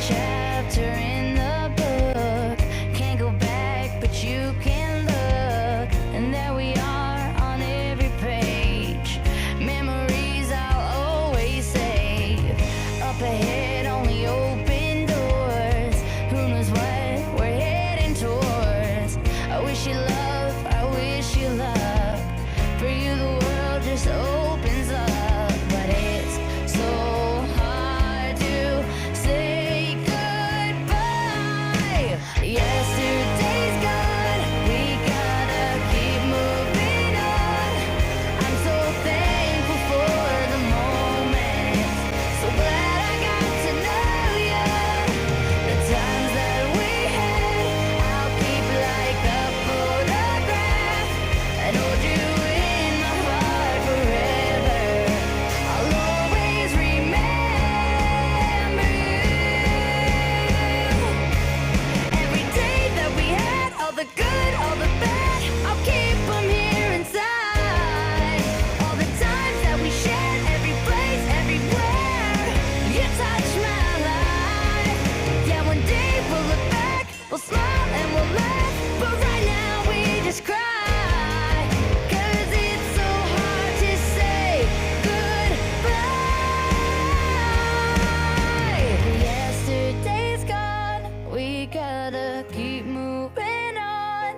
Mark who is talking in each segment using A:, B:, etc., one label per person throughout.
A: chapter in the book. Can't go back, but you can look. And there we are on every page. Memories I'll always save. Up ahead, only open doors. Who knows what we're heading towards? I wish you love, I wish you luck. For you the world just opens up. But it's so hard to say goodbye. Yesterday's gone, we gotta keep moving on. I'm so thankful for the moment. So glad I got to know you. The times that we had, I'll keep like a photograph and hold you in my heart forever. I'll always remember you. Every day that we had, all the good, all the bad, I'll keep them here inside. All the times that we shared, every place, everywhere, you touched my life. Yeah, one day we'll look back, we'll smile and we'll laugh, but right now we just cry. 'Cause it's so hard to say goodbye. Yesterday's gone, we gotta keep moving on.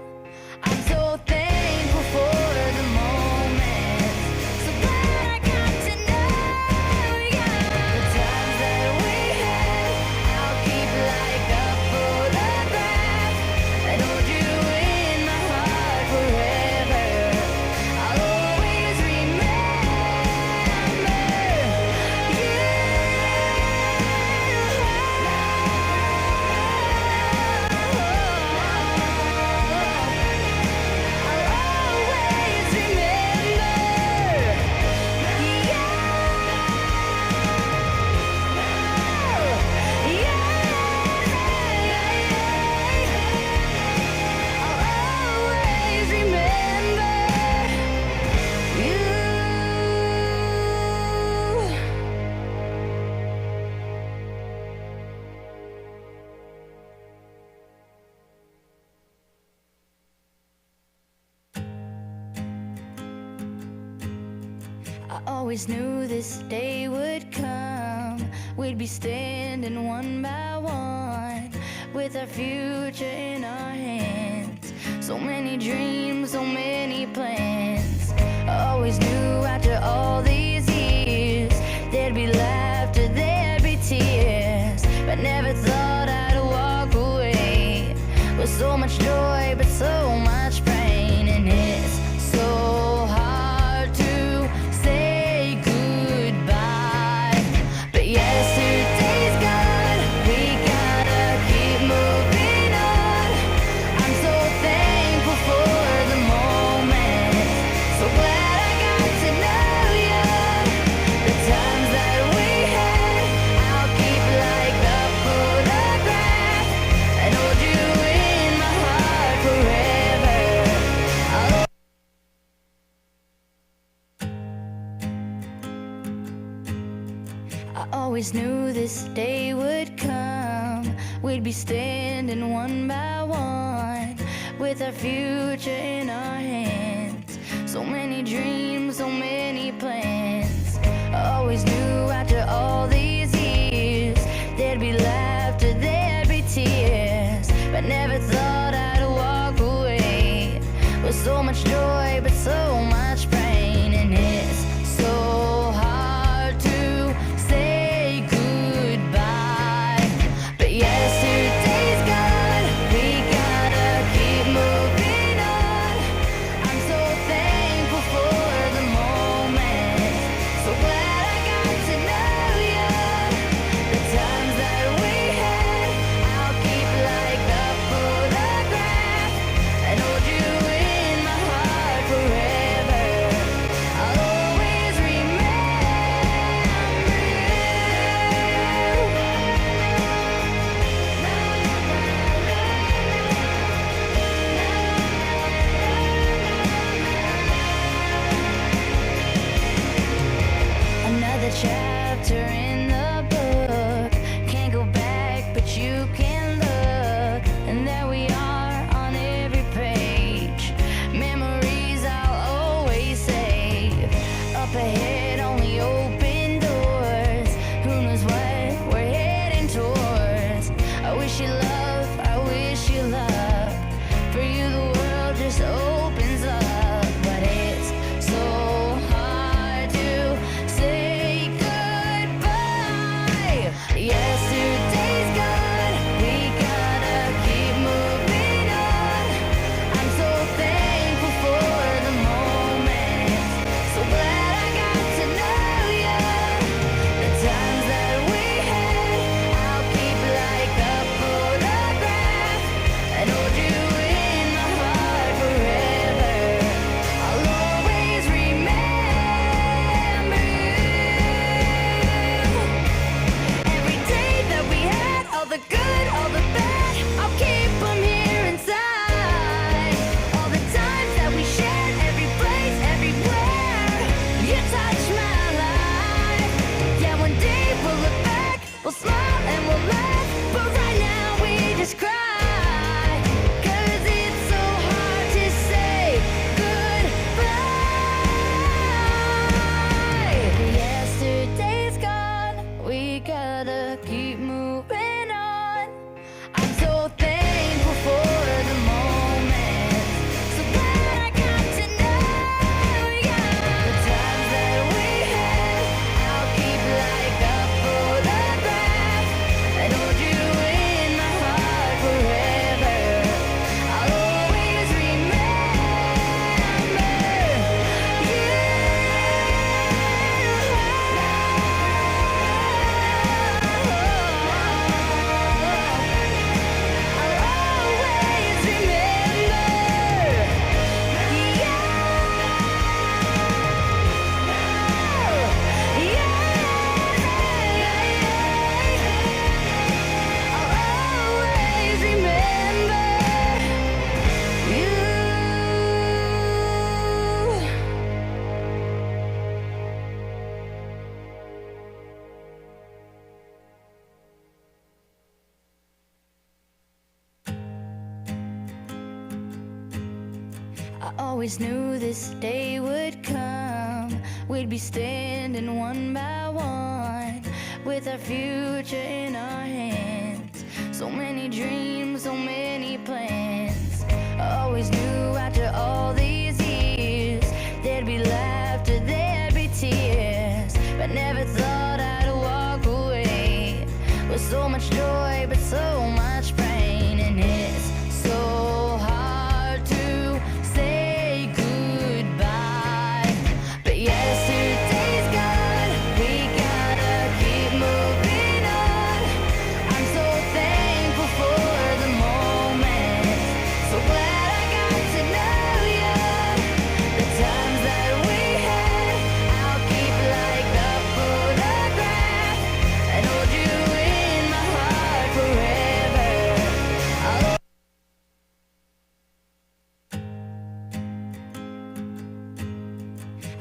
A: I'm so thankful for the moment. So glad I got to know you. The times that we had, I'll keep like a photograph and hold you in my heart forever. I'll always remember you. I'll always I always knew this day would come. We'd be standing one by one with our future in our hands. So many dreams, so many plans. I always knew after all these years there'd be laughter, there'd be tears. But never thought I'd walk away with so much joy, but so much pain. And it's so hard to say goodbye. But yesterday's gone, we gotta keep moving on. I'm so thankful for the moment. So glad I got to know you. The times that we had, I'll keep like a photograph and hold you in my heart forever. I always knew this day would come. We'd be standing one by one with our future in our hands. So many dreams, so many plans. I always knew after all these years there'd be laughter, there'd be tears. But never thought I'd walk away with so much joy, but so much pain. And it's so hard to say goodbye. But yesterday's gone, we gotta keep moving on. I'm so thankful for the moment. So glad I got to know you. you love, I wish you luck. For you the world just opens up, but it's so hard to say goodbye. Yesterday's gone, we gotta keep moving on. I'm so thankful for the moment, so glad I got to know you. The times that we had, I'll keep like a photograph and hold you in my heart forever. I'll always remember you. Every day that we had, all the good, all the bad, I'll keep them here inside. All the times that we shared, every place, everywhere, you touched my life. Yeah, one day we'll look back, we'll smile and we'll laugh, but right now we just cry. 'Cause it's so hard to say goodbye. Yesterday's gone, we gotta keep moving on. I'm so thankful for the moment, so glad I got to know you. The times that we had, I'll keep like a photograph and hold you in my heart forever. I'll always remember you. I always knew this day would come. We'd be standing one by one with our future in our hands. So many dreams, so many plans. I always knew after all these years there'd be laughter, there'd be tears, but never thought I'd walk away with so much joy but so much pain. And it's so hard to say goodbye, but yesterday's gone, we gotta keep moving on. I'm so thankful for the moment, so glad I got to know you. The times that we had, I'll keep like a photograph and hold you in my heart forever.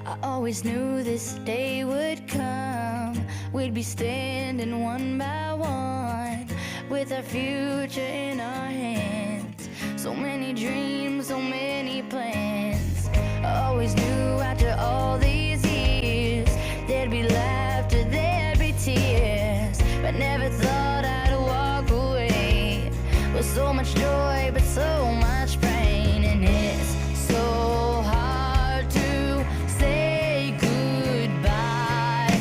A: I always knew this day would come. We'd be standing one by one with our future in our hands. So many dreams, so many plans. I always knew after all these years there'd be laughter, there'd be tears, but never thought I'd walk away with so much joy but so much pain. And it's so hard to say goodbye,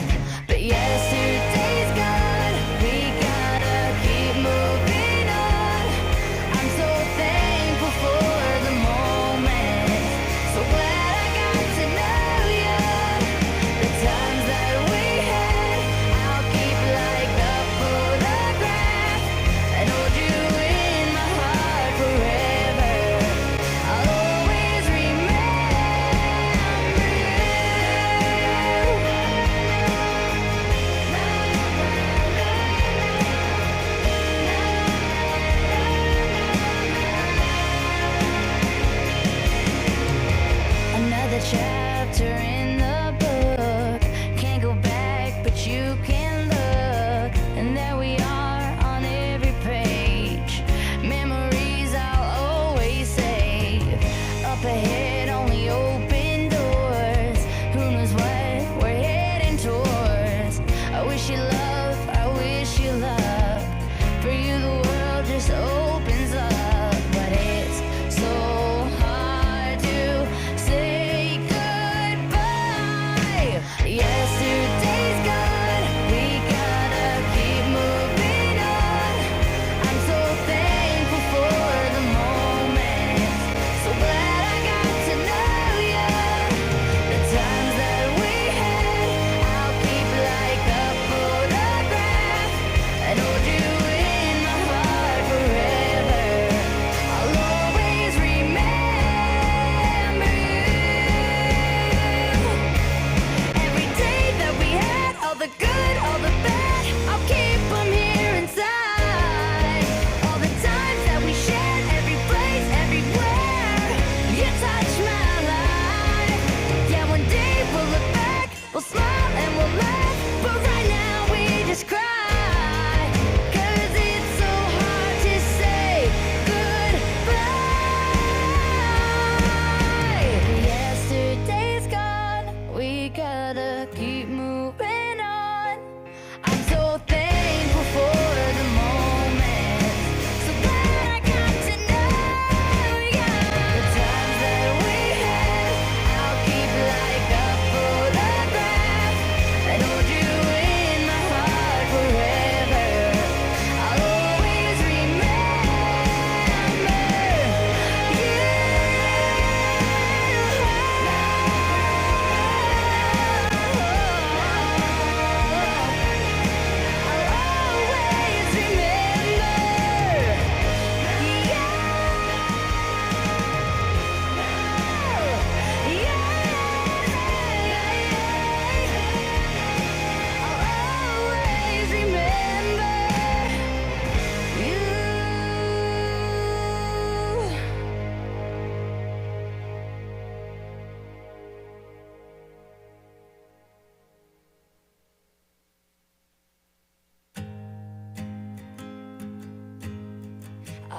A: but yesterday's gone, we gotta keep moving on. I'm so thankful for the moment, so glad I got to know you. The times that we had, I'll keep like a photograph and hold you in my heart forever.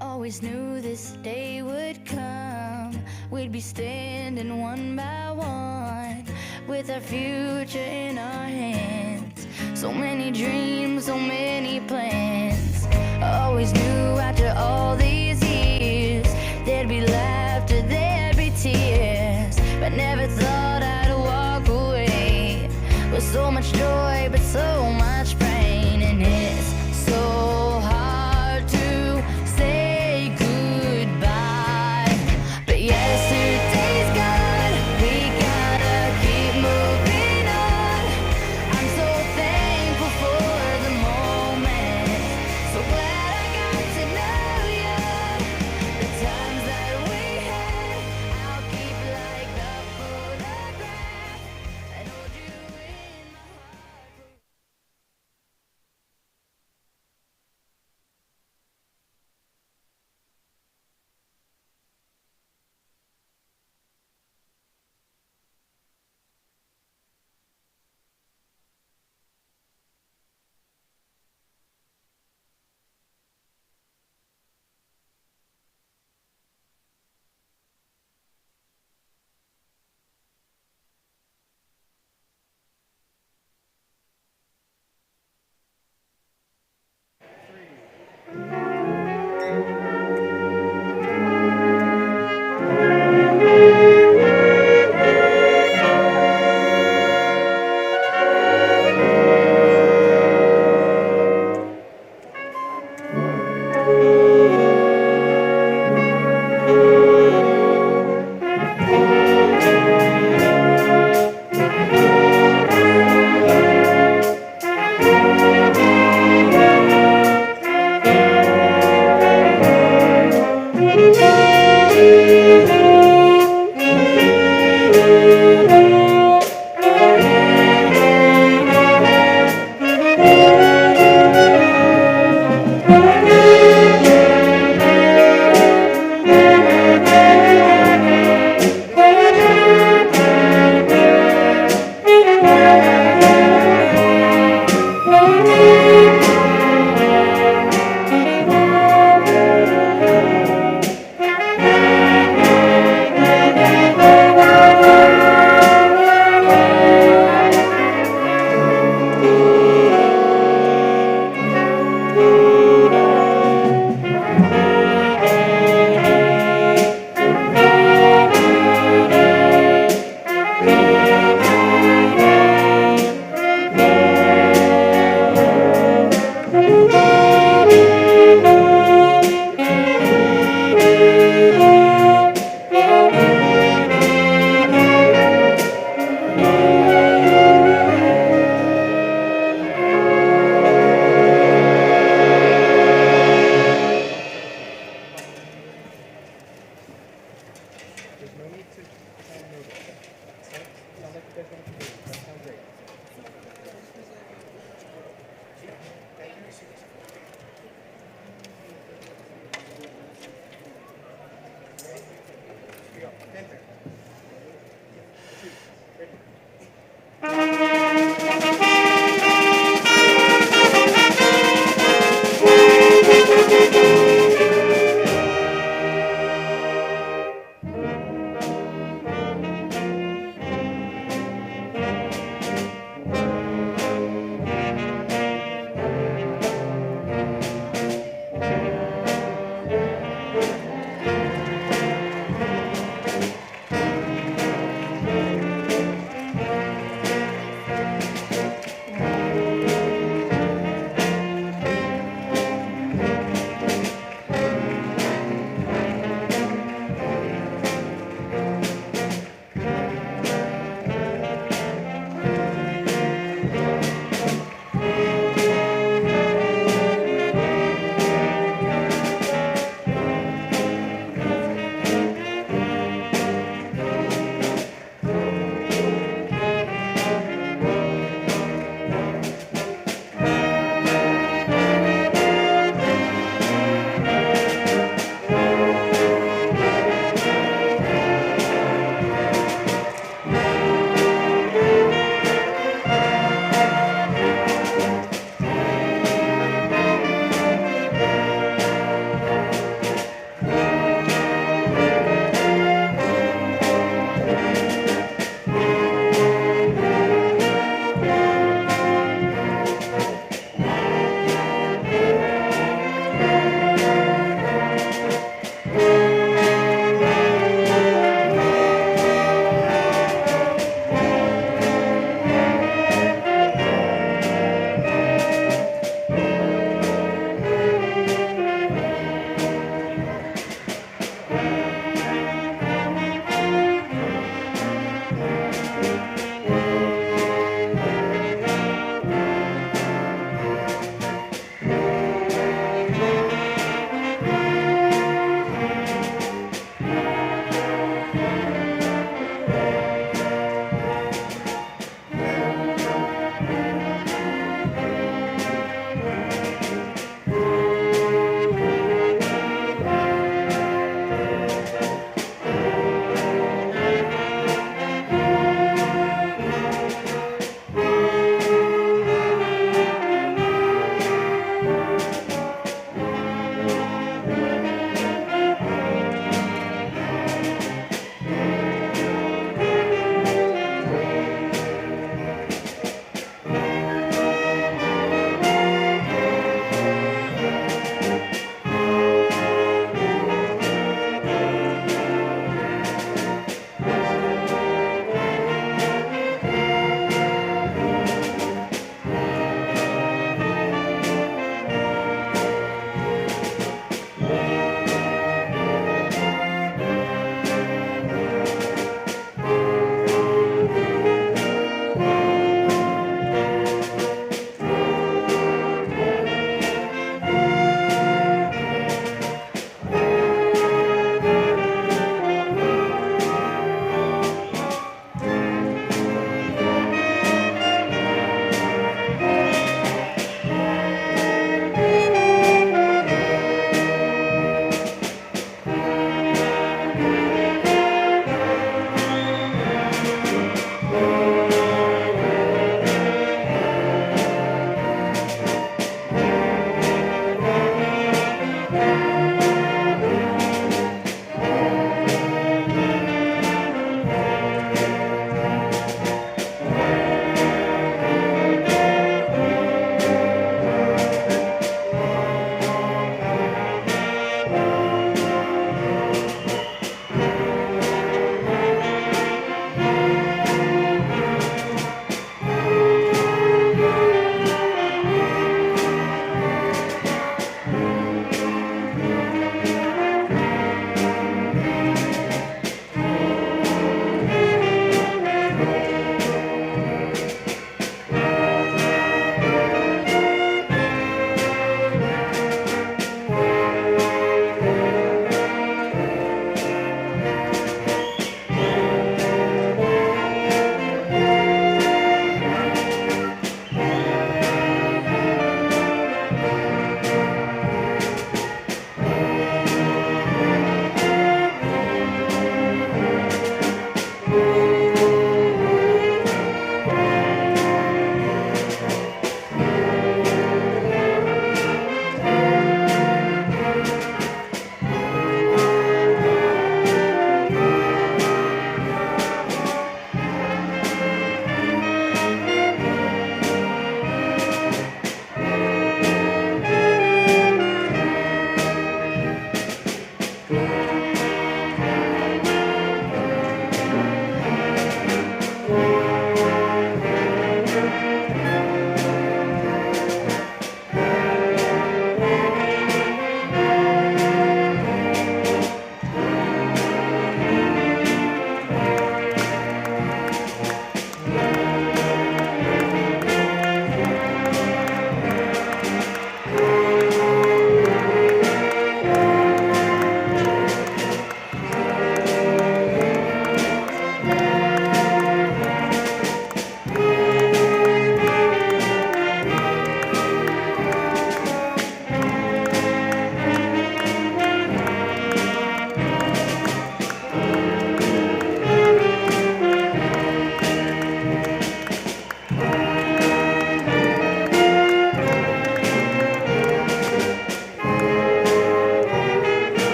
A: I always knew this day would come. We'd be standing one by one with our future in our hands. So many dreams, so many plans. I always knew after all these years there'd be laughter, there'd be tears, but never thought I'd walk away with so much joy but so much pain. And it's so hard to say goodbye, but yesterday's gone, we gotta keep moving on. I'm so thankful for the moment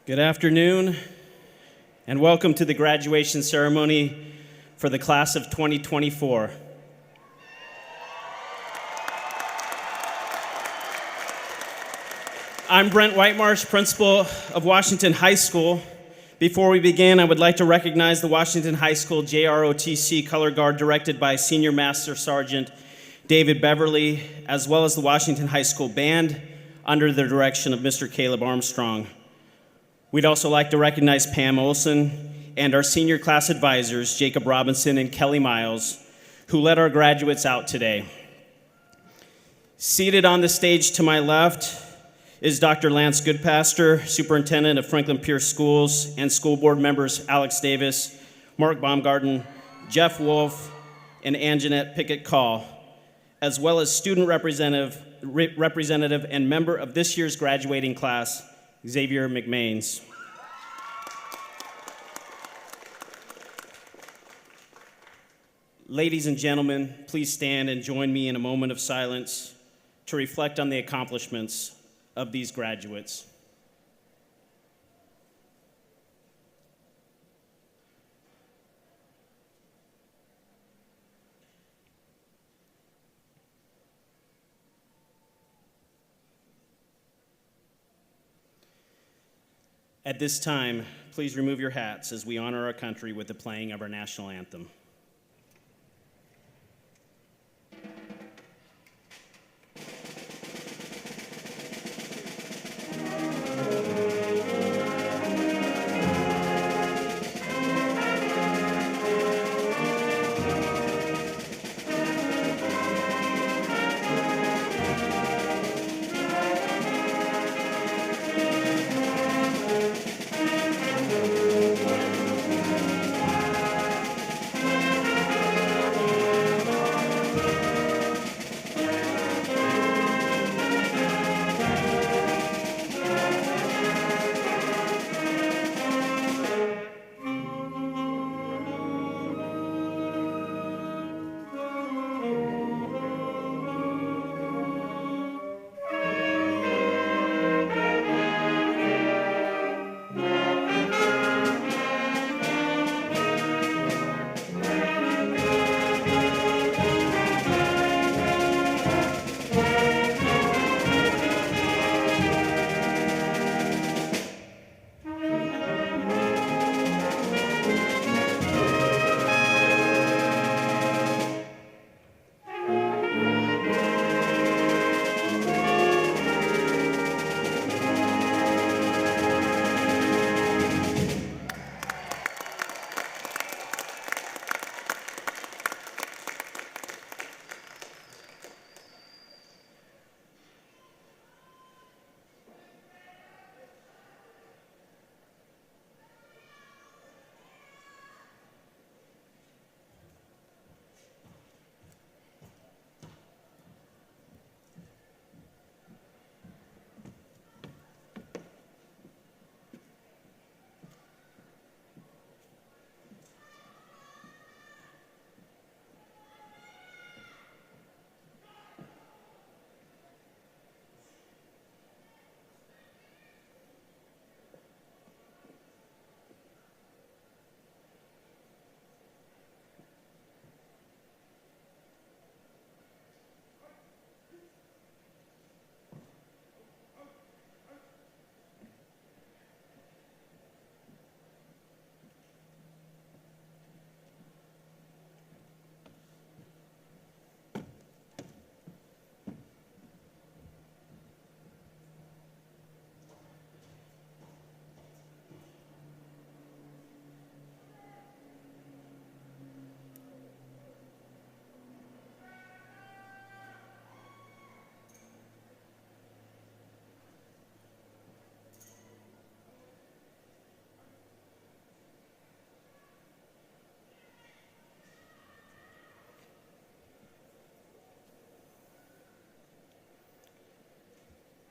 B: Good afternoon, and welcome to the graduation ceremony for the class of 2024. I'm Brent Whitemarsh, principal of Washington High School. Before we begin, I would like to recognize the Washington High School JROTC Color Guard directed by Senior Master Sergeant David Beverly, as well as the Washington High School Band under the direction of Mr. Caleb Armstrong. We'd also like to recognize Pam Olson and our senior class advisors, Jacob Robinson and Kelly Miles, who led our graduates out today. Seated on the stage to my left is Dr. Lance Goodpaster, Superintendent of Franklin Pierce Schools, and school board members Alex Davis, Mark Baumgarten, Jeff Wolf, and Anjanette Pickett-Call, as well as student representative and member of this year's graduating class, Xavier McMains. Ladies and gentlemen, please stand and join me in a moment of silence to reflect on the accomplishments of these graduates. At this time, please remove your hats as we honor our country with the playing of our national anthem.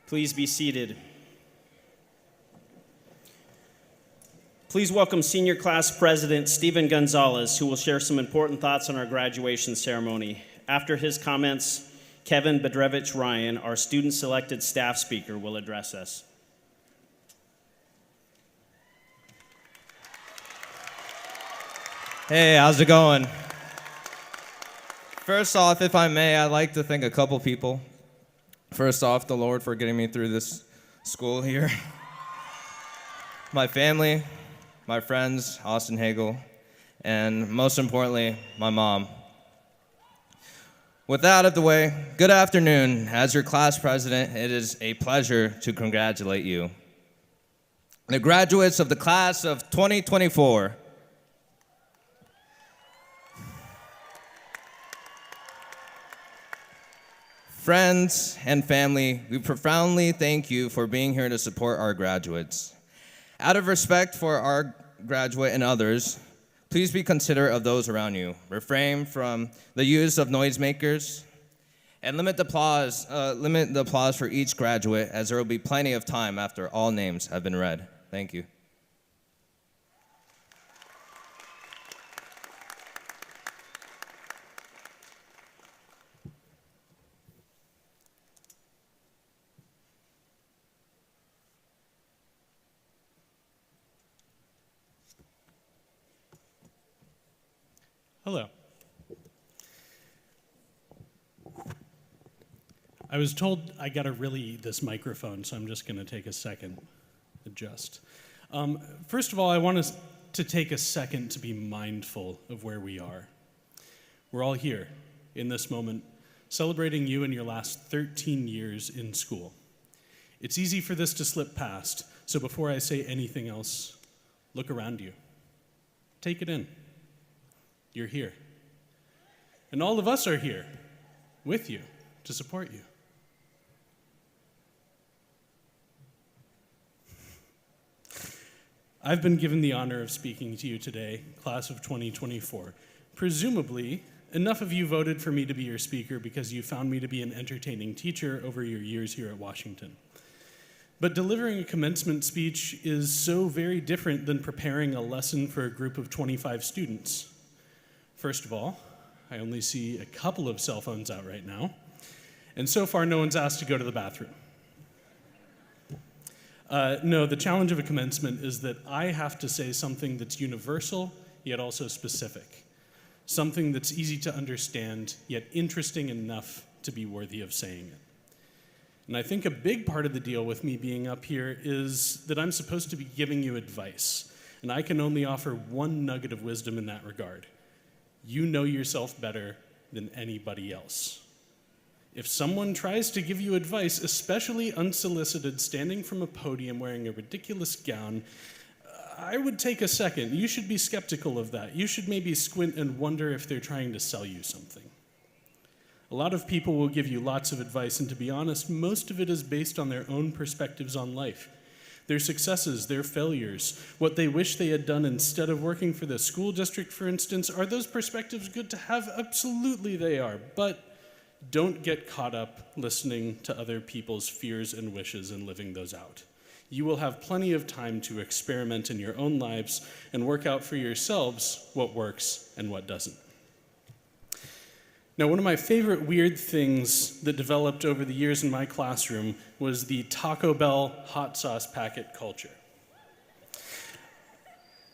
B: Please be seated. Please welcome Senior Class President Stephen Gonzalez, who will share some important thoughts on our graduation ceremony. After his comments, Kevin Bedrevich Ryan, our student-selected staff speaker, will address us.
C: Hey, how's it going? First off, if I may, I'd like to thank a couple people. First off, the Lord for getting me through this school here. My family, my friends, Austin Hagel, and most importantly, my mom. With that out of the way, good afternoon. As your class president, it is a pleasure to congratulate you. The graduates of the class of 2024. Friends and family, we profoundly thank you for being here to support our graduates. Out of respect for our graduate and others, please be considerate of those around you. Refrain from the use of noisemakers, and limit the applause for each graduate, as there will be plenty of time after all names have been read. Thank you.
D: Hello. I was told I gotta really eat this microphone, so I'm just gonna take a second, adjust. First of all, I want us to take a second to be mindful of where we are. We're all here in this moment, celebrating you and your last 13 years in school. It's easy for this to slip past, so before I say anything else, look around you. Take it in. You're here. And all of us are here with you to support you. I've been given the honor of speaking to you today, class of 2024. Presumably, enough of you voted for me to be your speaker because you found me to be an entertaining teacher over your years here at Washington. But delivering a commencement speech is so very different than preparing a lesson for a group of 25 students. First of all, I only see a couple of cell phones out right now, and so far no one's asked to go to the bathroom. No, the challenge of a commencement is that I have to say something that's universal, yet also specific. Something that's easy to understand, yet interesting enough to be worthy of saying it. And I think a big part of the deal with me being up here is that I'm supposed to be giving you advice, and I can only offer one nugget of wisdom in that regard. You know yourself better than anybody else. If someone tries to give you advice, especially unsolicited, standing from a podium wearing a ridiculous gown, I would take a second. You should be skeptical of that. You should maybe squint and wonder if they're trying to sell you something. A lot of people will give you lots of advice, and to be honest, most of it is based on their own perspectives on life. Their successes, their failures, what they wish they had done instead of working for the school district, for instance. Are those perspectives good to have? Absolutely they are, but don't get caught up listening to other people's fears and wishes and living those out. You will have plenty of time to experiment in your own lives and work out for yourselves what works and what doesn't. Now, one of my favorite weird things that developed over the years in my classroom was the Taco Bell hot sauce packet culture.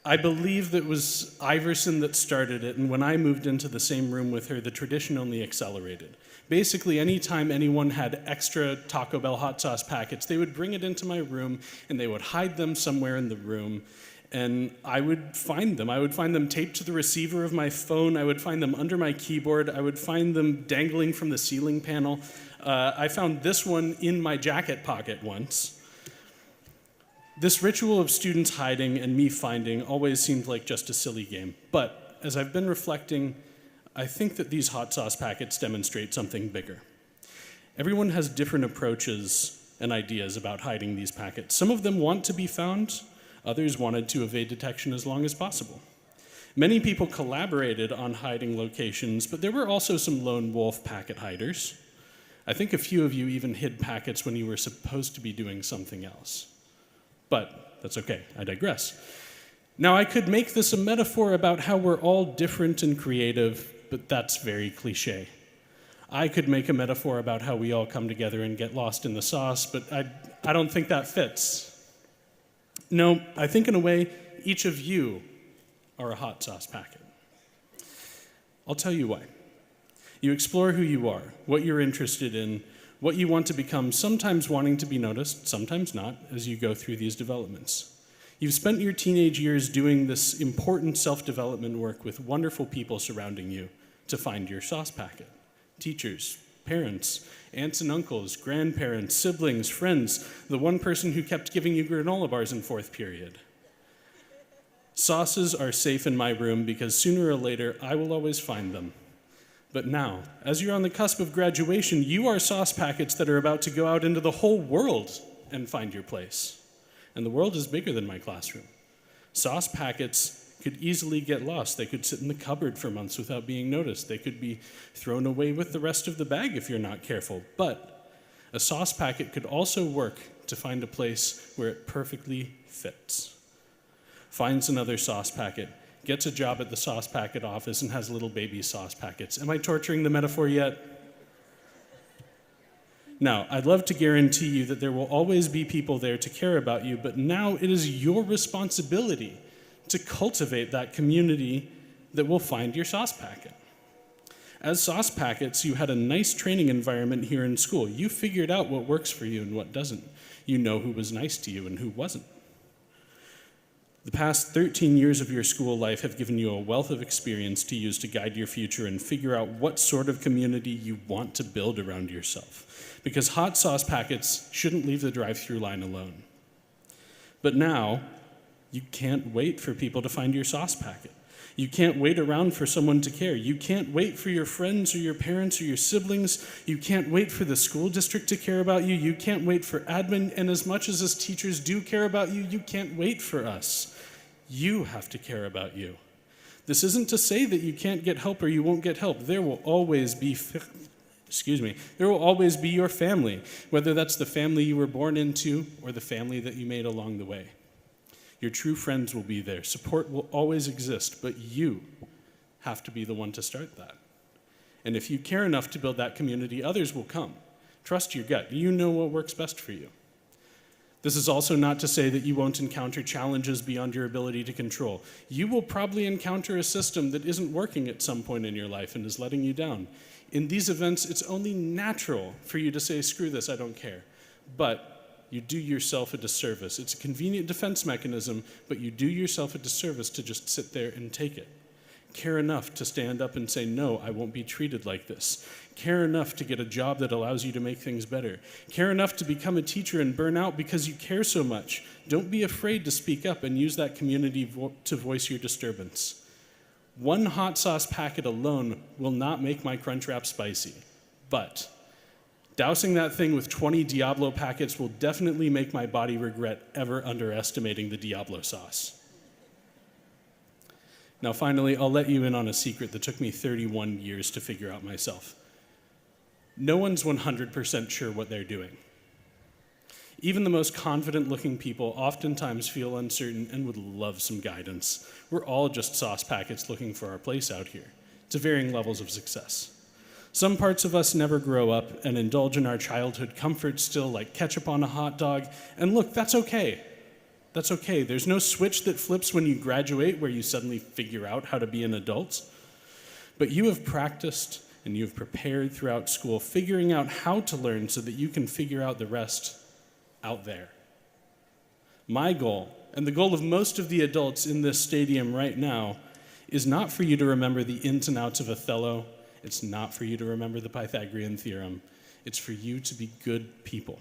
D: I believe that it was Iverson that started it, and when I moved into the same room with her, the tradition only accelerated. Basically, anytime anyone had extra Taco Bell hot sauce packets, they would bring it into my room, and they would hide them somewhere in the room, and I would find them. I would find them taped to the receiver of my phone. I would find them under my keyboard. I would find them dangling from the ceiling panel. I found this one in my jacket pocket once. This ritual of students hiding and me finding always seemed like just a silly game. But as I've been reflecting, I think that these hot sauce packets demonstrate something bigger. Everyone has different approaches and ideas about hiding these packets. Some of them want to be found. Others wanted to evade detection as long as possible. Many people collaborated on hiding locations, but there were also some lone wolf packet hiders. I think a few of you even hid packets when you were supposed to be doing something else. But that's okay, I digress. Now, I could make this a metaphor about how we're all different and creative, but that's very cliche. I could make a metaphor about how we all come together and get lost in the sauce, but I don't think that fits. No, I think in a way, each of you are a hot sauce packet. I'll tell you why. You explore who you are, what you're interested in, what you want to become, sometimes wanting to be noticed, sometimes not, as you go through these developments. You've spent your teenage years doing this important self-development work with wonderful people surrounding you to find your sauce packet. Teachers, parents, aunts and uncles, grandparents, siblings, friends, the one person who kept giving you granola bars in fourth period. Sauces are safe in my room because sooner or later I will always find them. But now, as you're on the cusp of graduation, you are sauce packets that are about to go out into the whole world and find your place. And the world is bigger than my classroom. Sauce packets could easily get lost. They could sit in the cupboard for months without being noticed. They could be thrown away with the rest of the bag if you're not careful. But a sauce packet could also work to find a place where it perfectly fits. Finds another sauce packet, gets a job at the sauce packet office, and has little baby sauce packets. Am I torturing the metaphor yet? Now, I'd love to guarantee you that there will always be people there to care about you, but now it is your responsibility to cultivate that community that will find your sauce packet. As sauce packets, you had a nice training environment here in school. You figured out what works for you and what doesn't. You know who was nice to you and who wasn't. The past 13 years of your school life have given you a wealth of experience to use to guide your future and figure out what sort of community you want to build around yourself. Because hot sauce packets shouldn't leave the drive-through line alone. But now, you can't wait for people to find your sauce packet. You can't wait around for someone to care. You can't wait for your friends or your parents or your siblings. You can't wait for the school district to care about you. You can't wait for admin. And as much as us teachers do care about you, you can't wait for us. You have to care about you. This isn't to say that you can't get help or you won't get help. There will always be there will always be your family, whether that's the family you were born into or the family that you made along the way. Your true friends will be there. Support will always exist, but you have to be the one to start that. And if you care enough to build that community, others will come. Trust your gut. You know what works best for you. This is also not to say that you won't encounter challenges beyond your ability to control. You will probably encounter a system that isn't working at some point in your life and is letting you down. In these events, it's only natural for you to say, screw this, I don't care. But you do yourself a disservice. It's a convenient defense mechanism, but you do yourself a disservice to just sit there and take it. Care enough to stand up and say, no, I won't be treated like this. Care enough to get a job that allows you to make things better. Care enough to become a teacher and burn out because you care so much. Don't be afraid to speak up and use that community to voice your disturbance. One hot sauce packet alone will not make my Crunchwrap spicy, but dousing that thing with 20 Diablo packets will definitely make my body regret ever underestimating the Diablo sauce. Now finally, I'll let you in on a secret that took me 31 years to figure out myself. No one's 100% sure what they're doing. Even the most confident-looking people oftentimes feel uncertain and would love some guidance. We're all just sauce packets looking for our place out here, to varying levels of success. Some parts of us never grow up and indulge in our childhood comforts still, like ketchup on a hot dog. And look, that's okay. That's okay. There's no switch that flips when you graduate where you suddenly figure out how to be an adult. But you have practiced and you have prepared throughout school, figuring out how to learn so that you can figure out the rest out there. My goal, and the goal of most of the adults in this stadium right now, is not for you to remember the ins and outs of Othello. It's not for you to remember the Pythagorean theorem. It's for you to be good people.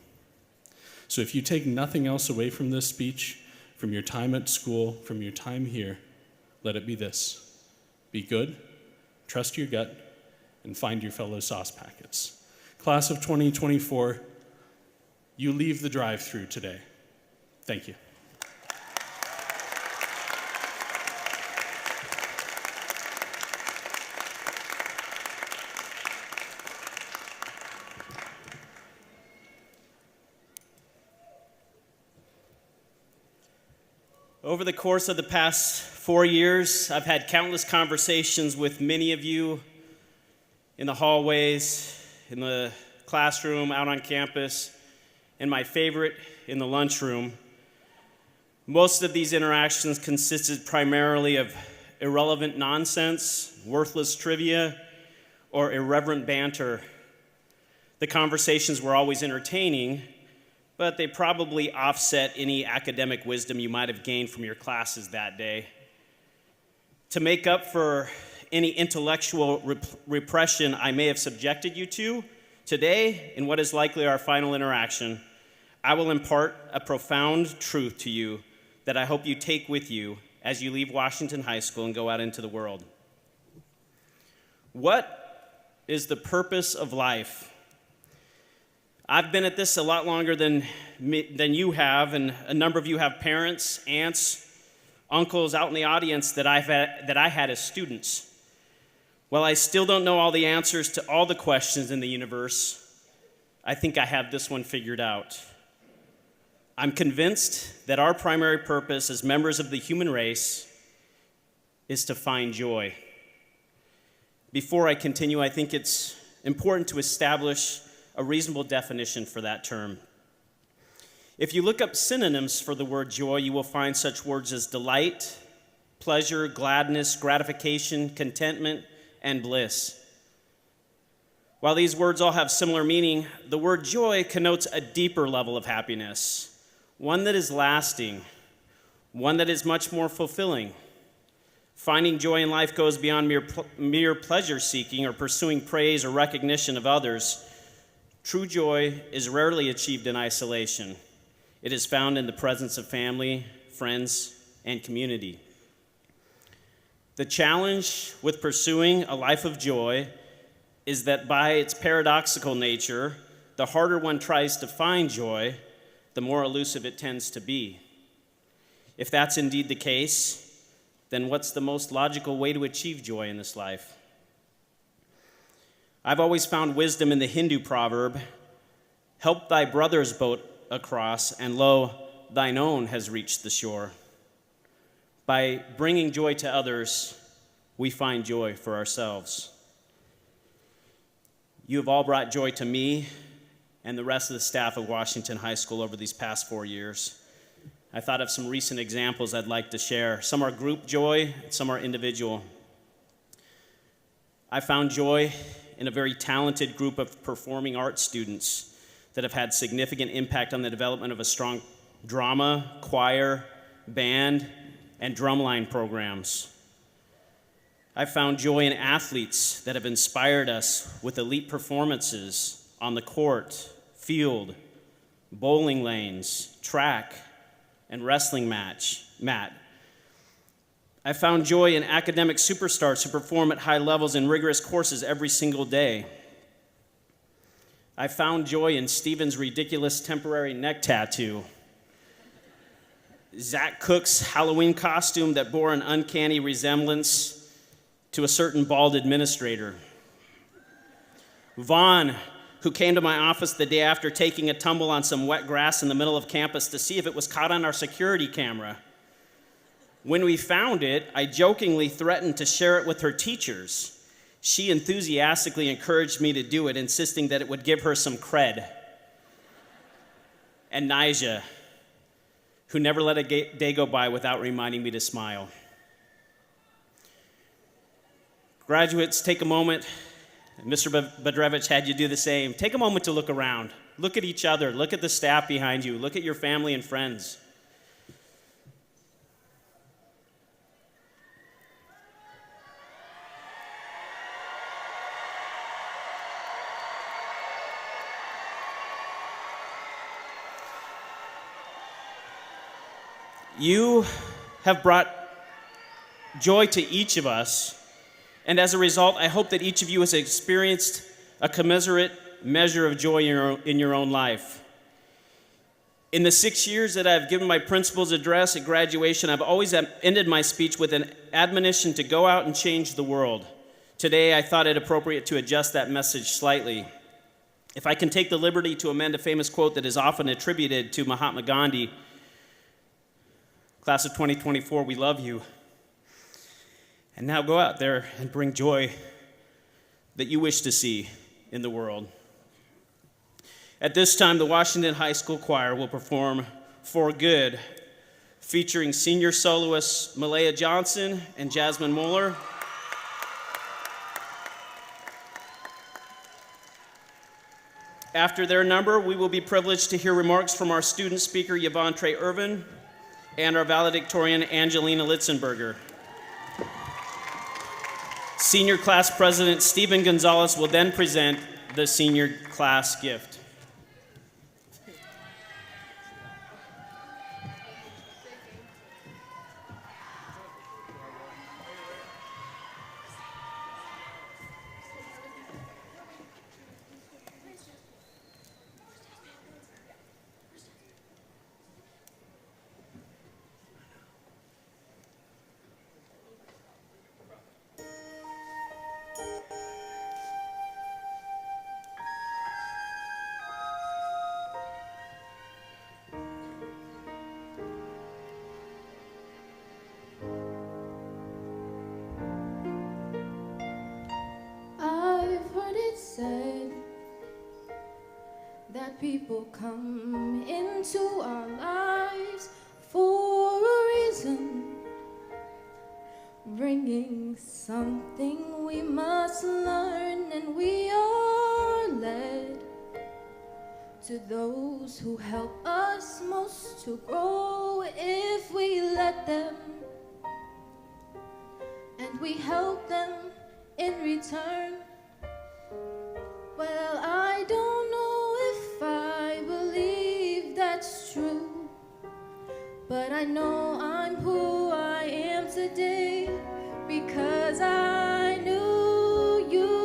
D: So if you take nothing else away from this speech, from your time at school, from your time here, let it be this. Be good, trust your gut, and find your fellow sauce packets. Class of 2024, you leave the drive-thru today. Thank you.
B: Over the course of the past 4 years, I've had countless conversations with many of you in the hallways, in the classroom, out on campus, and my favorite, in the lunchroom. Most of these interactions consisted primarily of irrelevant nonsense, worthless trivia, or irreverent banter. The conversations were always entertaining, but they probably offset any academic wisdom you might have gained from your classes that day. To make up for any intellectual repression I may have subjected you to, today, in what is likely our final interaction, I will impart a profound truth to you that I hope you take with you as you leave Washington High School and go out into the world. What is the purpose of life? I've been at this a lot longer than you have, and a number of you have parents, aunts, uncles out in the audience that I had as students. While I still don't know all the answers to all the questions in the universe, I think I have this one figured out. I'm convinced that our primary purpose as members of the human race is to find joy. Before I continue, I think it's important to establish a reasonable definition for that term. If you look up synonyms for the word joy, you will find such words as delight, pleasure, gladness, gratification, contentment, and bliss. While these words all have similar meaning, the word joy connotes a deeper level of happiness, one that is lasting, one that is much more fulfilling. Finding joy in life goes beyond mere pleasure seeking or pursuing praise or recognition of others. True joy is rarely achieved in isolation. It is found in the presence of family, friends, and community. The challenge with pursuing a life of joy is that by its paradoxical nature, the harder one tries to find joy, the more elusive it tends to be. If that's indeed the case, then what's the most logical way to achieve joy in this life? I've always found wisdom in the Hindu proverb, "Help thy brother's boat across, and lo, thine own has reached the shore." By bringing joy to others, we find joy for ourselves. You have all brought joy to me and the rest of the staff of Washington High School over these past 4 years. I thought of some recent examples I'd like to share. Some are group joy, some are individual. I found joy in a very talented group of performing arts students that have had significant impact on the development of a strong drama, choir, band, and drumline programs. I found joy in athletes that have inspired us with elite performances on the court, field, bowling lanes, track, and wrestling mat. I found joy in academic superstars who perform at high levels in rigorous courses every single day. I found joy in Stephen's ridiculous temporary neck tattoo, Zach Cook's Halloween costume that bore an uncanny resemblance to a certain bald administrator, Vaughn, who came to my office the day after taking a tumble on some wet grass in the middle of campus to see if it was caught on our security camera. When we found it, I jokingly threatened to share it with her teachers. She enthusiastically encouraged me to do it, insisting that it would give her some cred. And Nija, who never let a day go by without reminding me to smile. Graduates, take a moment. Mr. Bedrevich had you do the same. Take a moment to look around. Look at each other. Look at the staff behind you. Look at your family and friends. You have brought joy to each of us, and as a result, I hope that each of you has experienced a commensurate measure of joy in your own life. In the 6 years that I've given my principal's address at graduation, I've always ended my speech with an admonition to go out and change the world. Today, I thought it appropriate to adjust that message slightly. If I can take the liberty to amend a famous quote that is often attributed to Mahatma Gandhi, Class of 2024, we love you. And now go out there and bring joy that you wish to see in the world. At this time, the Washington High School Choir will perform "For Good," featuring senior soloists Malaya Johnson and Jasmine Moeller. After their number, we will be privileged to hear remarks from our student speaker, Yvonne Trey Irvin, and our valedictorian, Angelina Litzenberger. Senior class president Stephen Gonzalez will then present the senior class gift.
A: I've heard it said that people come into our lives for a reason, bringing something we must learn, and we are led to those who help us most to grow if we let them, and we help them in return. Well, I don't know if I believe that's true, but I know I'm who I am today because I knew you.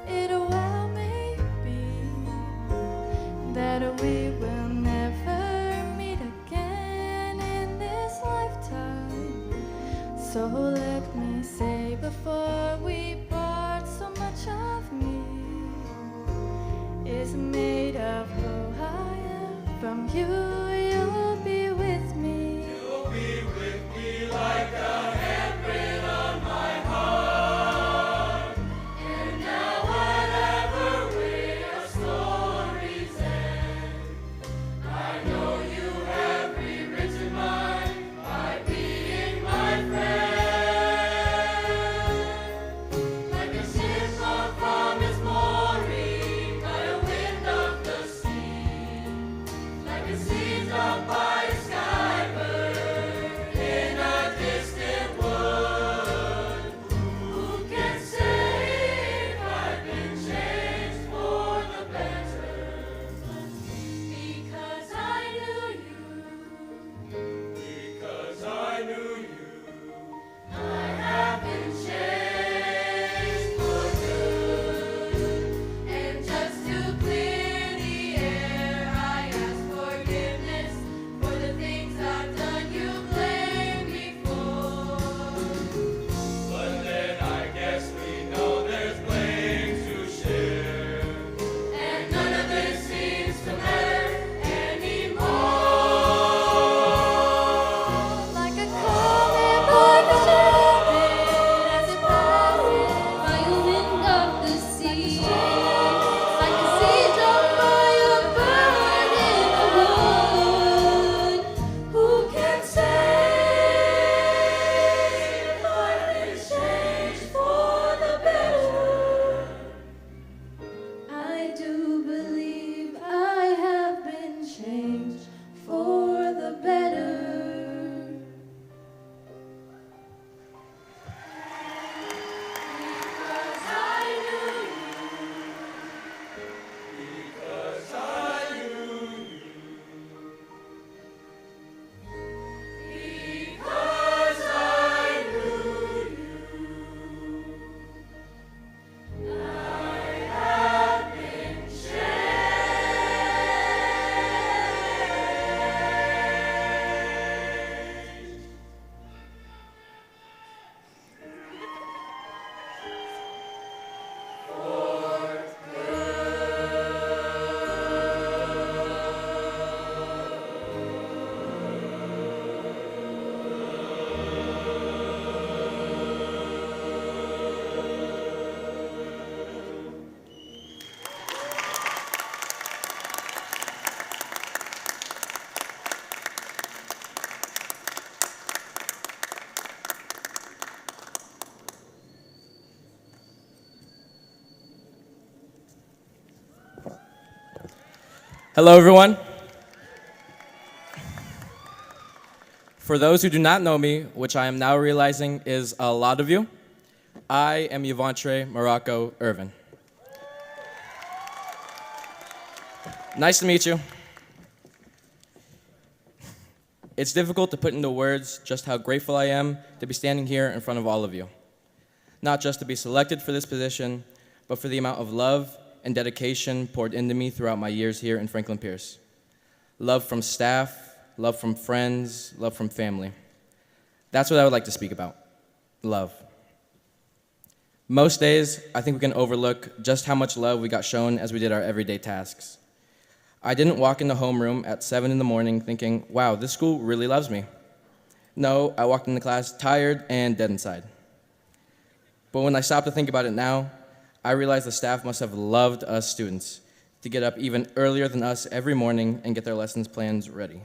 A: It well may be that we will never meet again in this lifetime. So let me say before we part, so much of me is made of who I am. From you, you'll be with me. You'll be with me like a handprint on my heart. And now whatever way our stories end, I know you have rewritten mine by being my friend. Like a ship on from its mooring by a wind of the sea, like a sea
E: Hello, everyone. For those who do not know me, which I am now realizing is a lot of you, I am Yvontre Morocco Irvin. Nice to meet you. It's difficult to put into words just how grateful I am to be standing here in front of all of you. Not just to be selected for this position, but for the amount of love and dedication poured into me throughout my years here in Franklin Pierce. Love from staff, love from friends, love from family. That's what I would like to speak about, love. Most days, I think we can overlook just how much love we got shown as we did our everyday tasks. I didn't walk in the homeroom at 7 in the morning thinking, wow, this school really loves me. No, I walked into class tired and dead inside. But when I stopped to think about it now, I realized the staff must have loved us students to get up even earlier than us every morning and get their lessons plans ready.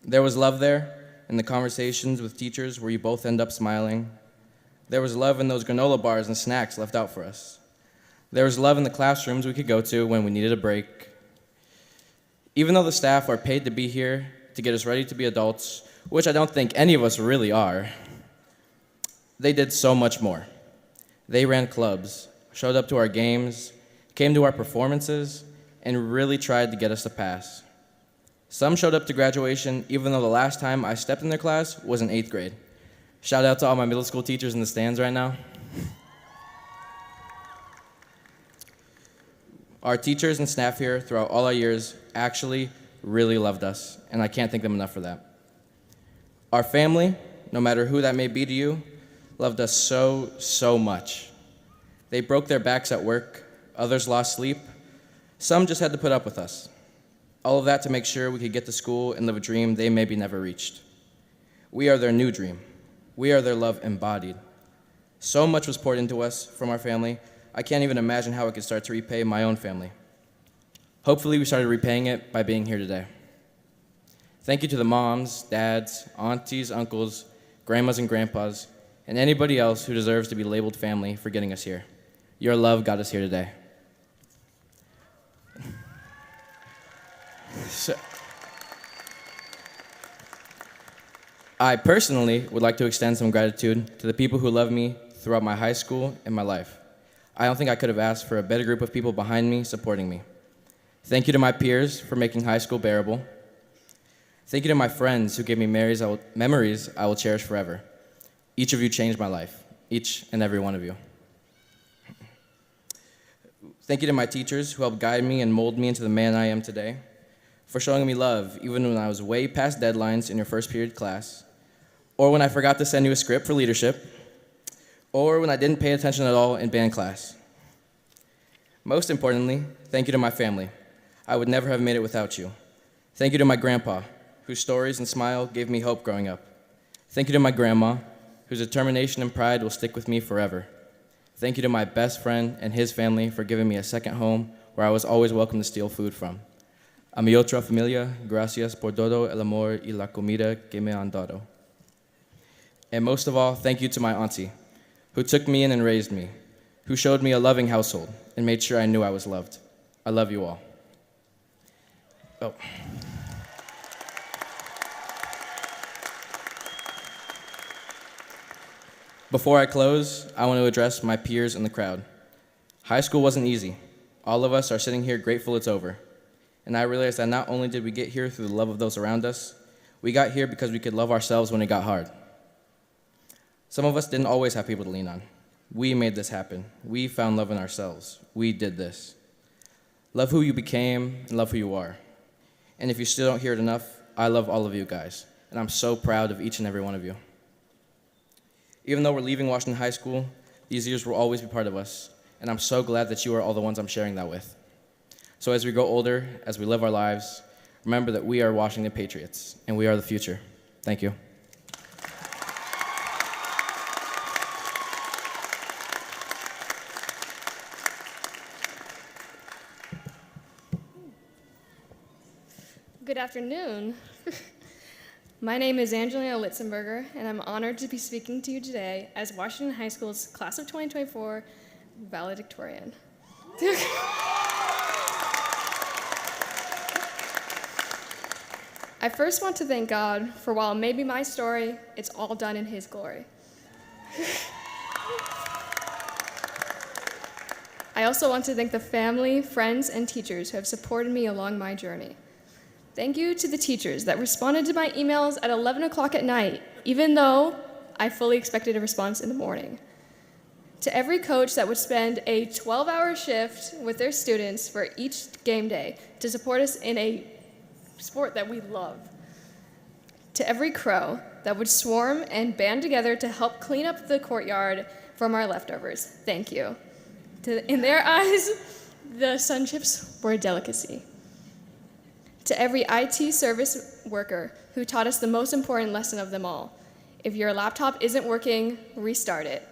E: There was love there in the conversations with teachers where you both end up smiling. There was love in those granola bars and snacks left out for us. There was love in the classrooms we could go to when we needed a break. Even though the staff are paid to be here to get us ready to be adults, which I don't think any of us really are, they did so much more. They ran clubs, showed up to our games, came to our performances, and really tried to get us to pass. Some showed up to graduation even though the last time I stepped in their class was in 8th grade. Shout out to all my middle school teachers in the stands right now. Our teachers and staff here throughout all our years actually really loved us, and I can't thank them enough for that. Our family, no matter who that may be to you, loved us so, so much. They broke their backs at work, others lost sleep, some just had to put up with us. All of that to make sure we could get to school and live a dream they maybe never reached. We are their new dream. We are their love embodied. So much was poured into us from our family, I can't even imagine how I could start to repay my own family. Hopefully we started repaying it by being here today. Thank you to the moms, dads, aunties, uncles, grandmas and grandpas, and anybody else who deserves to be labeled family for getting us here. Your love got us here today. I personally would like to extend some gratitude to the people who love me throughout my high school and my life. I don't think I could have asked for a better group of people behind me supporting me. Thank you to my peers for making high school bearable. Thank you to my friends who gave me memories I will cherish forever. Each of you changed my life, each and every one of you. Thank you to my teachers who helped guide me and mold me into the man I am today, for showing me love even when I was way past deadlines in your first period class, or when I forgot to send you a script for leadership, or when I didn't pay attention at all in band class. Most importantly, thank you to my family. I would never have made it without you. Thank you to my grandpa, whose stories and smile gave me hope growing up. Thank you to my grandma, whose determination and pride will stick with me forever. Thank you to my best friend and his family for giving me a second home where I was always welcome to steal food from. A mi otra familia, gracias por todo el amor y la comida que me han dado. And most of all, thank you to my auntie, who took me in and raised me, who showed me a loving household and made sure I knew I was loved. I love you all. Oh. Before I close, I want to address my peers in the crowd. High school wasn't easy. All of us are sitting here grateful it's over. And I realized that not only did we get here through the love of those around us, we got here because we could love ourselves when it got hard. Some of us didn't always have people to lean on. We made this happen. We found love in ourselves. We did this. Love who you became and love who you are. And if you still don't hear it enough, I love all of you guys. And I'm so proud of each and every one of you. Even though we're leaving Washington High School, these years will always be part of us. And I'm so glad that you are all the ones I'm sharing that with. So as we grow older, as we live our lives, remember that we are Washington Patriots, and we are the future. Thank you.
F: Good afternoon. My name is Angelina Litzenberger, and I'm honored to be speaking to you today as Washington High School's Class of 2024 Valedictorian. I first want to thank God for while it may be my story, it's all done in His glory. I also want to thank the family, friends, and teachers who have supported me along my journey. Thank you to the teachers that responded to my emails at 11 o'clock at night, even though I fully expected a response in the morning. To every coach that would spend a 12-hour shift with their students for each game day to support us in a sport that we love. To every crow that would swarm and band together to help clean up the courtyard from our leftovers, thank you. In their eyes, the sun chips were a delicacy. To every IT service worker who taught us the most important lesson of them all, if your laptop isn't working, restart it.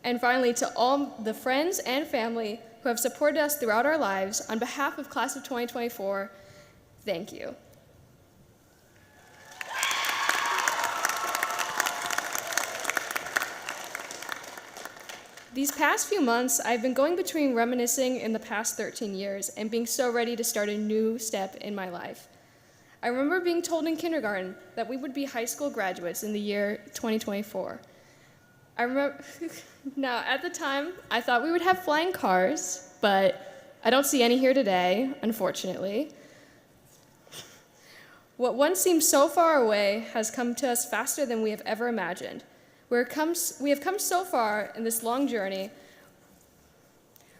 F: And finally, to all the friends and family who have supported us throughout our lives, on behalf of Class of 2024, thank you. These past few months, I've been going between reminiscing in the past 13 years and being so ready to start a new step in my life. I remember being told in kindergarten that we would be high school graduates in the year 2024. I remember, now at the time, I thought we would have flying cars, but I don't see any here today, unfortunately. What once seemed so far away has come to us faster than we have ever imagined. We have come so far in this long journey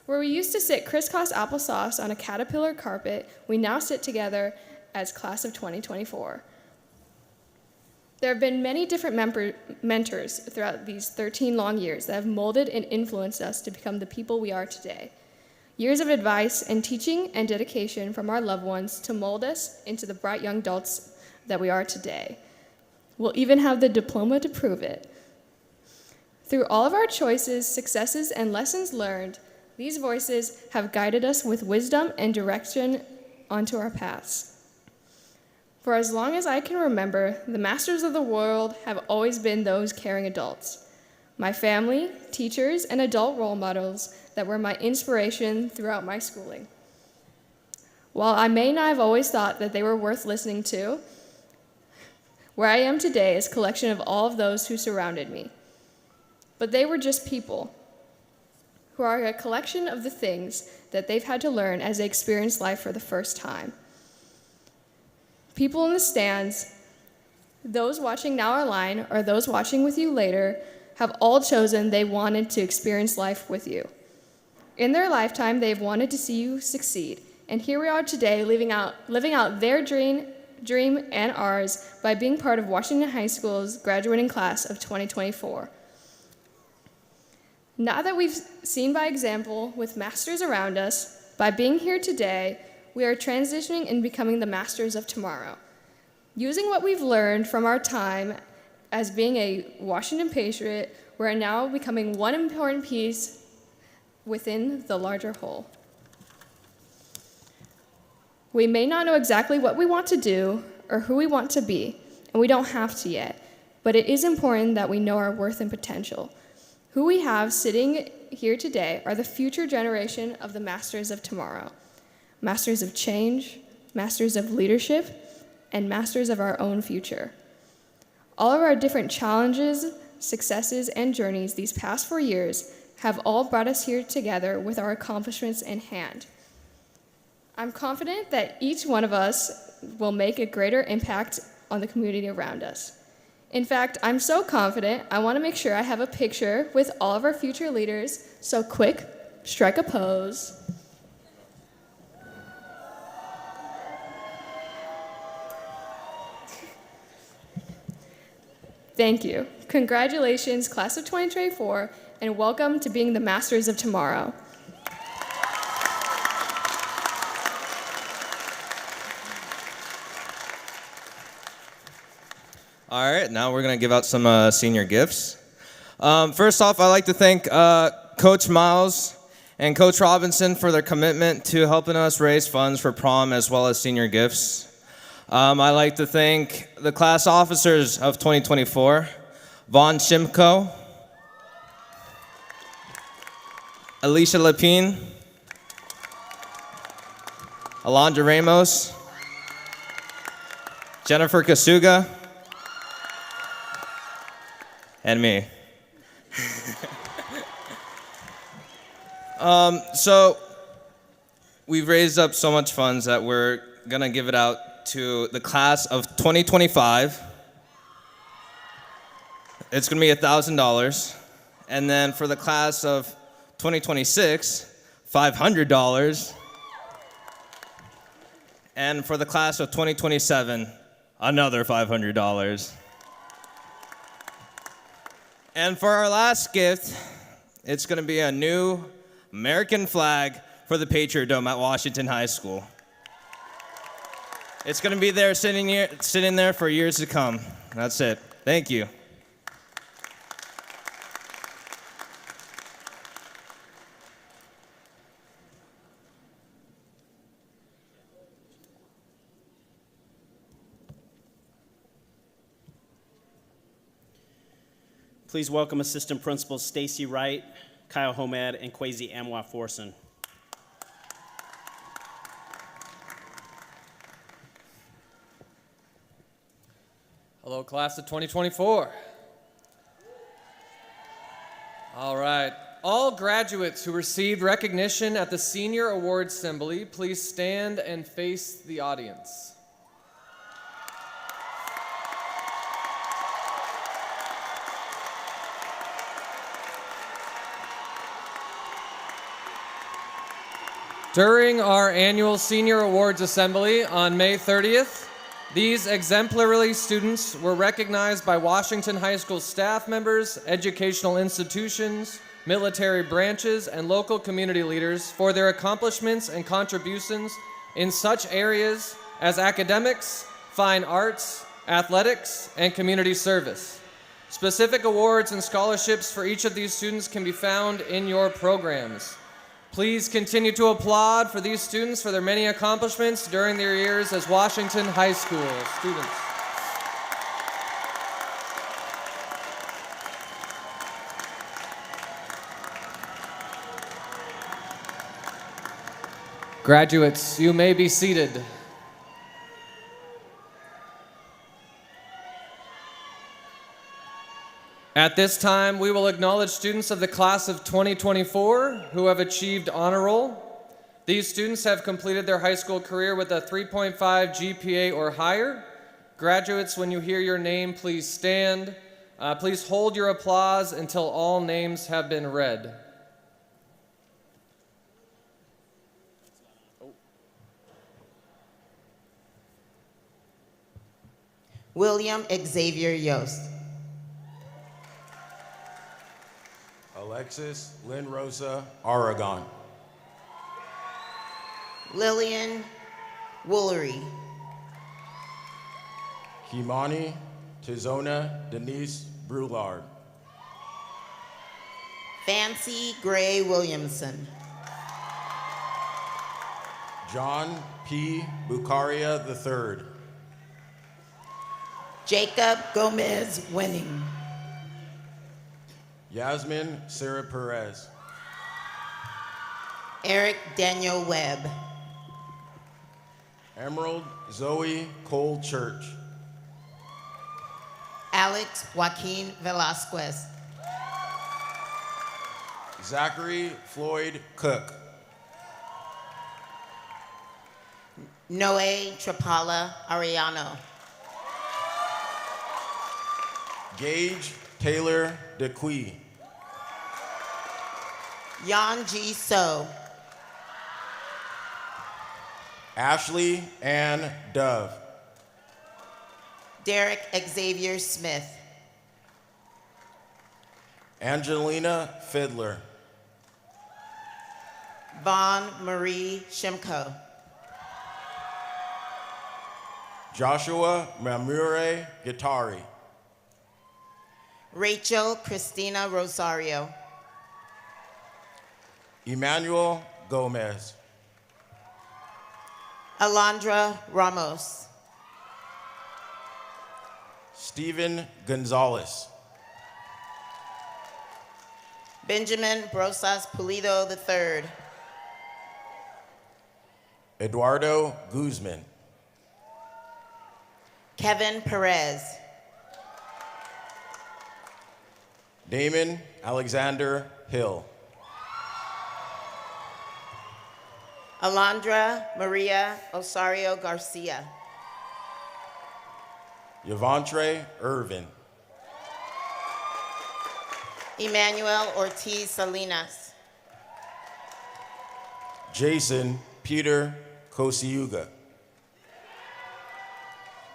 F: where we used to sit crisscross applesauce on a caterpillar carpet, we now sit together as Class of 2024. There have been many different mentors throughout these 13 long years that have molded and influenced us to become the people we are today. Years of advice and teaching and dedication from our loved ones to mold us into the bright young adults that we are today. We'll even have the diploma to prove it. Through all of our choices, successes, and lessons learned, these voices have guided us with wisdom and direction onto our paths. For as long as I can remember, the masters of the world have always been those caring adults. My family, teachers, and adult role models that were my inspiration throughout my schooling. While I may not have always thought that they were worth listening to, where I am today is a collection of all of those who surrounded me. But they were just people who are a collection of the things that they've had to learn as they experience life for the first time. People in the stands, those watching now online, or those watching with you later, have all chosen they wanted to experience life with you. In their lifetime, they've wanted to see you succeed, and here we are today living out their dream and ours by being part of Washington High School's graduating class of 2024. Now that we've seen by example with masters around us, by being here today, we are transitioning and becoming the masters of tomorrow. Using what we've learned from our time as being a Washington Patriot, we're now becoming one important piece within the larger whole. We may not know exactly what we want to do or who we want to be, and we don't have to yet, but it is important that we know our worth and potential. Who we have sitting here today are the future generation of the masters of tomorrow. Masters of change, masters of leadership, and masters of our own future. All of our different challenges, successes, and journeys these past 4 years have all brought us here together with our accomplishments in hand. I'm confident that each one of us will make a greater impact on the community around us. In fact, I'm so confident, I want to make sure I have a picture with all of our future leaders, so quick, strike a pose. Thank you. Congratulations, Class of 2024, and welcome to being the Masters of Tomorrow.
C: All right, now we're going to give out some senior gifts. First off, I'd like to thank Coach Miles and Coach Robinson for their commitment to helping us raise funds for prom as well as senior gifts. I'd like to thank the class officers of 2024, Vaughn Shimko, Alicia Lepine, Alondra Ramos, Jennifer Kasuga, and me. So we've raised up so much funds that we're gonna give it out to the class of 2025. It's gonna be $1,000. And then for the class of 2026, $500. And for the class of 2027, another $500. And for our last gift, it's gonna be a new American flag for the Patriot Dome at Washington High School. It's gonna be there sitting there for years to come. That's it. Thank you.
B: Please welcome Assistant Principals Stacy Wright, Kyle Homad, and Kwesi Amwa Forson.
G: Hello, class of 2024. All right. All graduates who received recognition at the Senior Awards Assembly, please stand and face the audience. During our annual Senior Awards Assembly on May 30th, these exemplary students were recognized by Washington High School staff members, educational institutions, military branches, and local community leaders for their accomplishments and contributions in such areas as academics, fine arts, athletics, and community service. Specific awards and scholarships for each of these students can be found in your programs. Please continue to applaud for these students for their many accomplishments during their years as Washington High School students. Graduates, you may be seated. At this time, we will acknowledge students of the class of 2024 who have achieved honor roll. These students have completed their high school career with a 3.5 GPA or higher. Graduates, when you hear your name, please stand. Please hold your applause until all names have been read.
H: William Xavier Yost.
I: Alexis Lynn Rosa Aragon.
H: Lillian Woolery.
I: Kimani Tizona Denise Brulard.
H: Fancy Gray Williamson.
I: John P. Bucaria III.
H: Jacob Gomez Winning.
I: Yasmin Sarah Perez.
H: Eric Daniel Webb.
I: Emerald Zoe Cole Church.
H: Alex Joaquin Velasquez.
I: Zachary Floyd Cook.
H: Noe Trapala Ariano.
I: Gage Taylor DeQuee.
H: Yan G. So.
I: Ashley Ann Dove.
H: Derek Xavier Smith.
I: Angelina Fiddler.
H: Vaughn Marie Shimko.
I: Joshua Mamure Gitari.
H: Rachel Christina Rosario.
I: Emmanuel Gomez.
H: Alondra Ramos.
I: Stephen Gonzalez.
H: Benjamin Brosas Pulido III.
I: Eduardo Guzman.
H: Kevin Perez.
I: Damon Alexander Hill.
H: Alondra Maria Osario Garcia.
I: Yvontre Irvin.
H: Emmanuel Ortiz Salinas.
I: Jason Peter Kosiuga.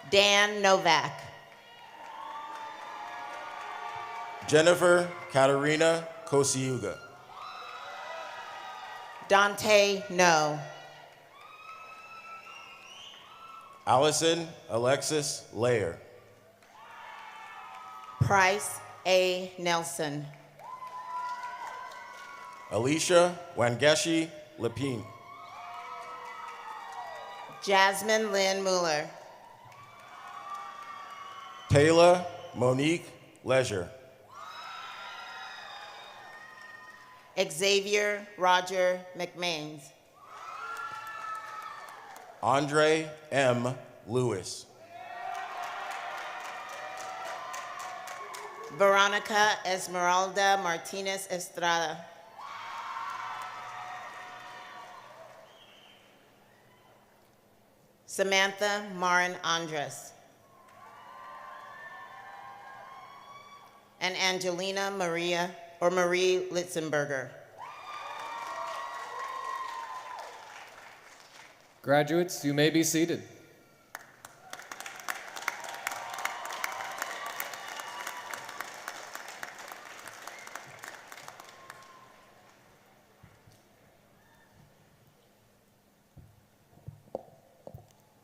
H: Dan Novak.
I: Jennifer Katerina Kosiuga.
H: Dante No.
I: Allison Alexis Lair.
H: Price A. Nelson.
I: Alicia Wangeshi Lepine.
H: Jasmine Lynn Mueller.
I: Taylor Monique Leisure.
H: Xavier Roger McMains.
I: Andre M. Lewis.
H: Veronica Esmeralda Martinez Estrada. Samantha Marin Andres. And Angelina Marie Litzenberger.
G: Graduates, you may be seated.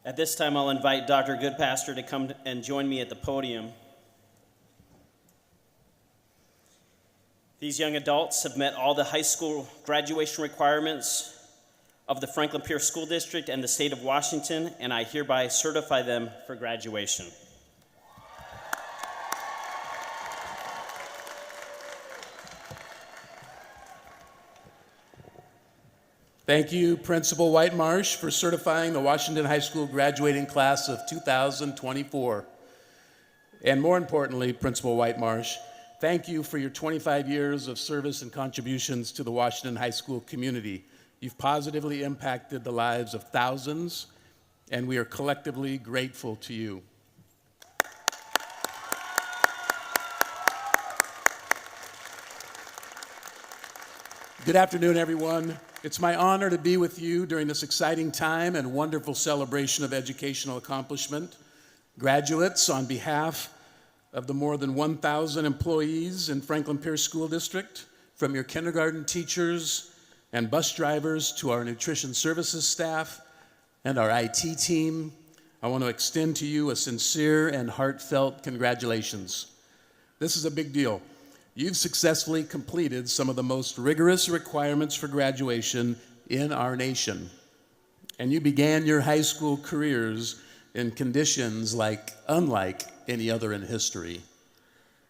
B: At this time, I'll invite Dr. Goodpastor to come and join me at the podium. These young adults have met all the high school graduation requirements of the Franklin Pierce School District and the state of Washington, and I hereby certify them for graduation.
J: Thank you, Principal Whitemarsh, for certifying the Washington High School graduating class of 2024. And more importantly, Principal Whitemarsh, thank you for your 25 years of service and contributions to the Washington High School community. You've positively impacted the lives of thousands, and we are collectively grateful to you. Good afternoon, everyone. It's my honor to be with you during this exciting time and wonderful celebration of educational accomplishment. Graduates, on behalf of the more than 1,000 employees in Franklin Pierce School District, from your kindergarten teachers and bus drivers to our nutrition services staff and our IT team, I want to extend to you a sincere and heartfelt congratulations. This is a big deal. You've successfully completed some of the most rigorous requirements for graduation in our nation. And you began your high school careers in conditions unlike any other in history.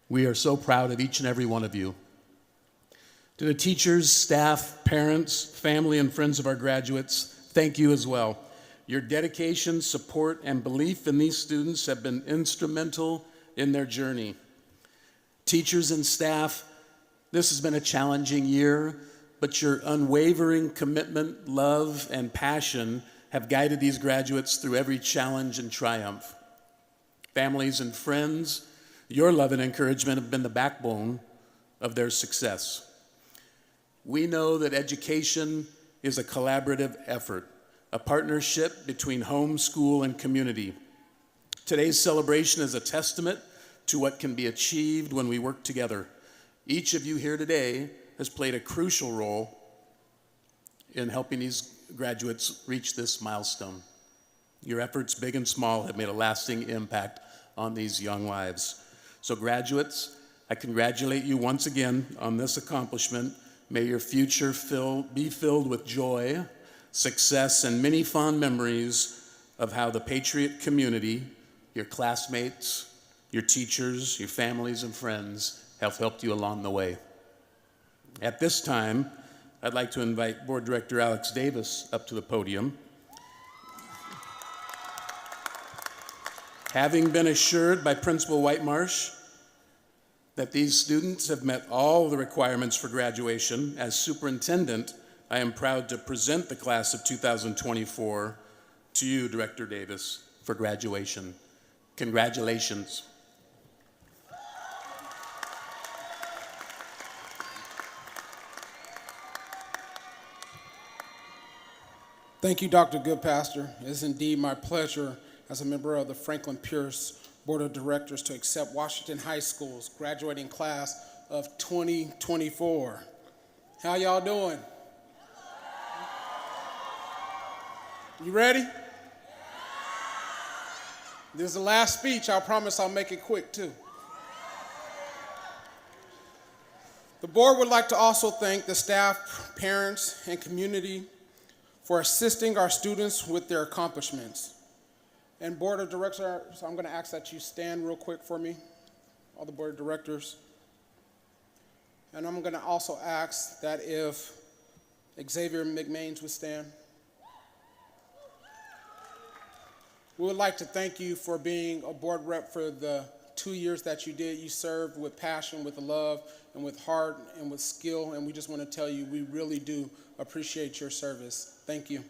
J: We are so proud of each and every one of you. To the teachers, staff, parents, family, and friends of our graduates, thank you as well. Your dedication, support, and belief in these students have been instrumental in their journey. Teachers and staff, this has been a challenging year, but your unwavering commitment, love, and passion have guided these graduates through every challenge and triumph. Families and friends, your love and encouragement have been the backbone of their success. We know that education is a collaborative effort, a partnership between home, school, and community. Today's celebration is a testament to what can be achieved when we work together. Each of you here today has played a crucial role in helping these graduates reach this milestone. Your efforts, big and small, have made a lasting impact on these young lives. So graduates, I congratulate you once again on this accomplishment. May your future be filled with joy, success, and many fond memories of how the Patriot community, your classmates, your teachers, your families, and friends have helped you along the way. At this time, I'd like to invite Board Director Alex Davis up to the podium. Having been assured by Principal Whitemarsh that these students have met all the requirements for graduation, as superintendent, I am proud to present the class of 2024 to you, Director Davis, for graduation. Congratulations.
K: Thank you, Dr. Goodpastor. It is indeed my pleasure as a member of the Franklin Pierce Board of Directors to accept Washington High School's graduating class of 2024. How y'all doing? You ready? This is the last speech. I promise I'll make it quick too. The board would like to also thank the staff, parents, and community for assisting our students with their accomplishments. And Board of Directors, I'm going to ask that you stand real quick for me, all the Board of Directors. And I'm going to also ask that if Xavier McMains would stand. We would like to thank you for being a board rep for the 2 years that you did. You served with passion, with love, and with heart, and with skill, and we just want to tell you we really do appreciate your service. Thank you.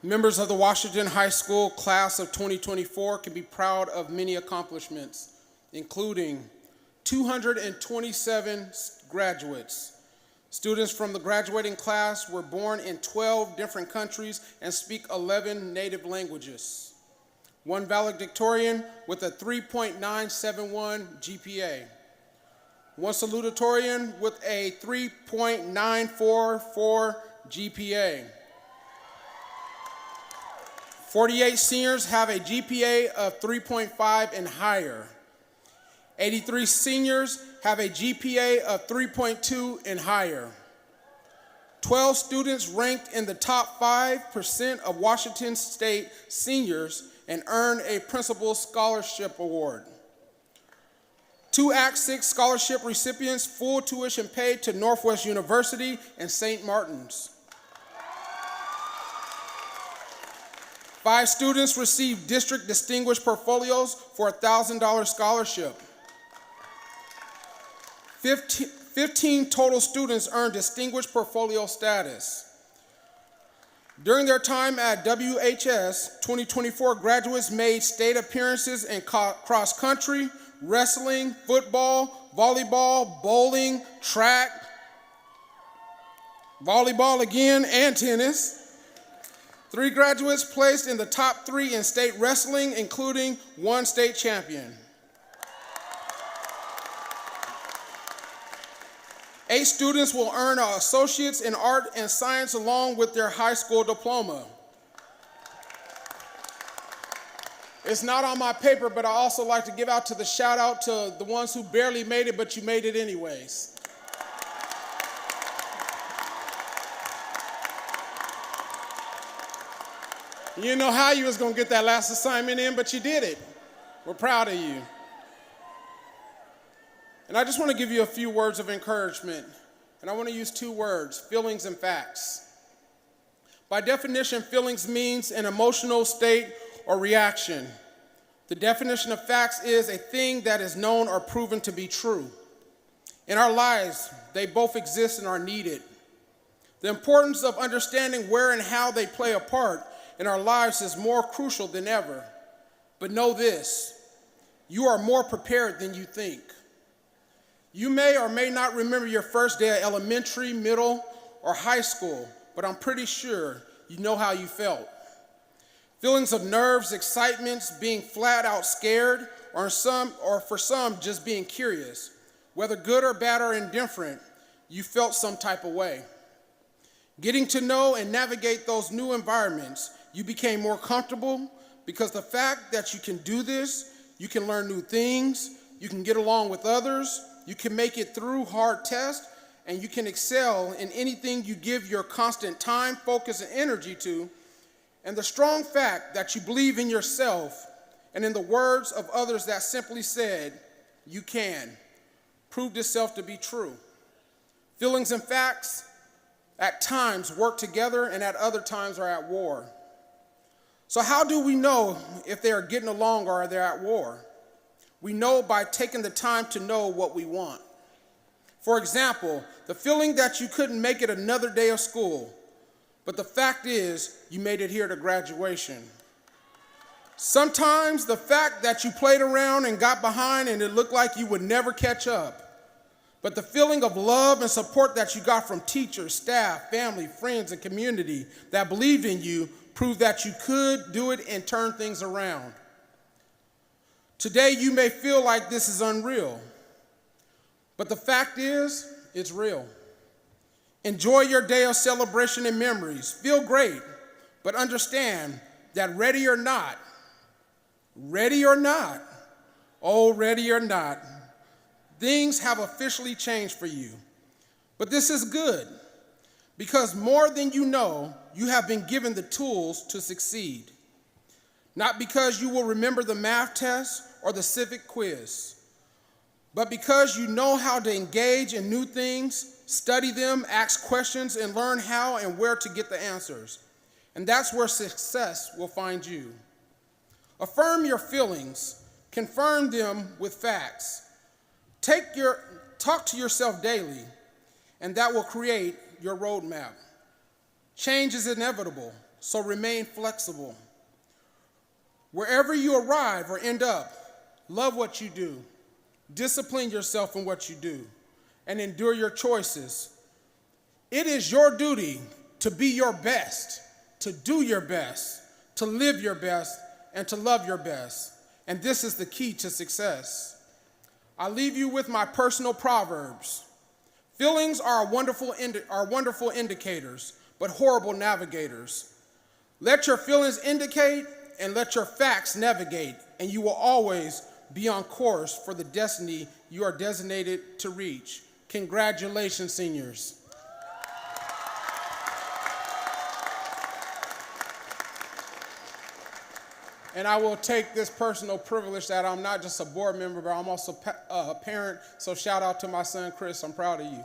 K: Members of the Washington High School class of 2024 can be proud of many accomplishments, including 227 graduates. Students from the graduating class were born in 12 different countries and speak 11 native languages. One valedictorian with a 3.971 GPA. One salutatorian with a 3.944 GPA. 48 seniors have a GPA of 3.5 and higher. 83 seniors have a GPA of 3.2 and higher. 12 students ranked in the top 5% of Washington State seniors and earned a Principal Scholarship Award. 2 Act 6 scholarship recipients, full tuition paid to Northwest University and St. Martin's. 5 students received district distinguished portfolios for a $1,000 scholarship. 15 total students earned distinguished portfolio status. During their time at WHS, 2024 graduates made state appearances in cross country, wrestling, football, volleyball, bowling, track, volleyball again, and tennis. 3 graduates placed in the top 3 in state wrestling, including 1 state champion. 8 students will earn an associate's in art and science along with their high school diploma. It's not on my paper, but I also like to give out to the shout out to the ones who barely made it, but you made it anyways. You didn't know how you was gonna get that last assignment in, but you did it. We're proud of you. And I just want to give you a few words of encouragement. And I want to use 2 words, feelings and facts. By definition, feelings means an emotional state or reaction. The definition of facts is a thing that is known or proven to be true. In our lives, they both exist and are needed. The importance of understanding where and how they play a part in our lives is more crucial than ever. But know this, you are more prepared than you think. You may or may not remember your first day at elementary, middle, or high school, but I'm pretty sure you know how you felt. Feelings of nerves, excitements, being flat out scared, or for some, just being curious. Whether good or bad or indifferent, you felt some type of way. Getting to know and navigate those new environments, you became more comfortable because the fact that you can do this, you can learn new things, you can get along with others, you can make it through hard tests, and you can excel in anything you give your constant time, focus, and energy to. And the strong fact that you believe in yourself and in the words of others that simply said, you can, proved itself to be true. Feelings and facts at times work together and at other times are at war. So how do we know if they are getting along or are they at war? We know by taking the time to know what we want. For example, the feeling that you couldn't make it another day of school, but the fact is you made it here to graduation. Sometimes the fact that you played around and got behind and it looked like you would never catch up. But the feeling of love and support that you got from teachers, staff, family, friends, and community that believed in you proved that you could do it and turn things around. Today you may feel like this is unreal, but the fact is, it's real. Enjoy your day of celebration and memories. Feel great, but understand that ready or not, oh, ready or not, things have officially changed for you. But this is good, because more than you know, you have been given the tools to succeed. Not because you will remember the math test or the civic quiz, but because you know how to engage in new things, study them, ask questions, and learn how and where to get the answers. And that's where success will find you. Affirm your feelings, confirm them with facts. Talk to yourself daily, and that will create your roadmap. Change is inevitable, so remain flexible. Wherever you arrive or end up, love what you do, discipline yourself in what you do, and endure your choices. It is your duty to be your best, to do your best, to live your best, and to love your best. And this is the key to success. I leave you with my personal proverbs. Feelings are wonderful indicators, but horrible navigators. Let your feelings indicate and let your facts navigate, and you will always be on course for the destiny you are designated to reach. Congratulations, seniors. And I will take this personal privilege that I'm not just a board member, but I'm also a parent, so shout out to my son, Chris. I'm proud of you.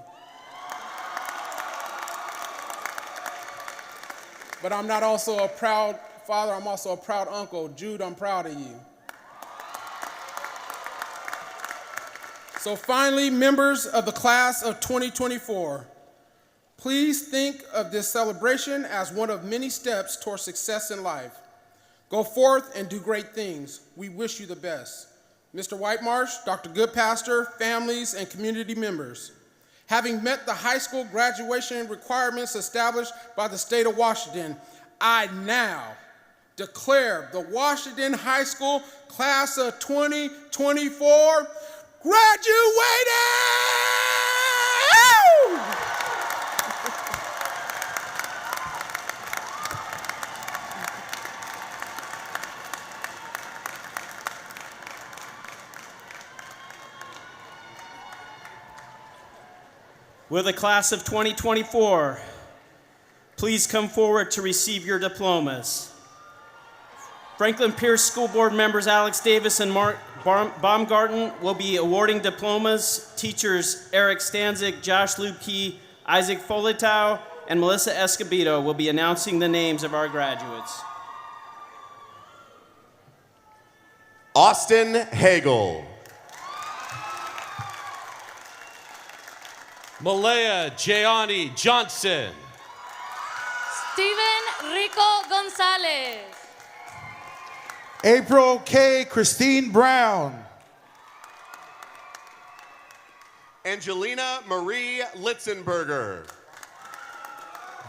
K: But I'm not also a proud father, I'm also a proud uncle. Jude, I'm proud of you. So finally, members of the class of 2024, please think of this celebration as one of many steps towards success in life. Go forth and do great things. We wish you the best. Mr. Whitemarsh, Dr. Goodpastor, families, and community members, having met the high school graduation requirements established by the state of Washington, I now declare the Washington High School class of 2024 graduated!
B: Will the class of 2024 please come forward to receive your diplomas? Franklin Pierce School Board members Alex Davis and Mark Baumgarten will be awarding diplomas. Teachers Eric Stanzik, Josh Lubke, Isaac Foletow, and Melissa Escobedo will be announcing the names of our graduates.
I: Austin Hagel.
L: Malaya Jayani Johnson.
A: Steven Rico Gonzalez.
M: April K. Christine Brown.
I: Angelina Marie Litzenberger.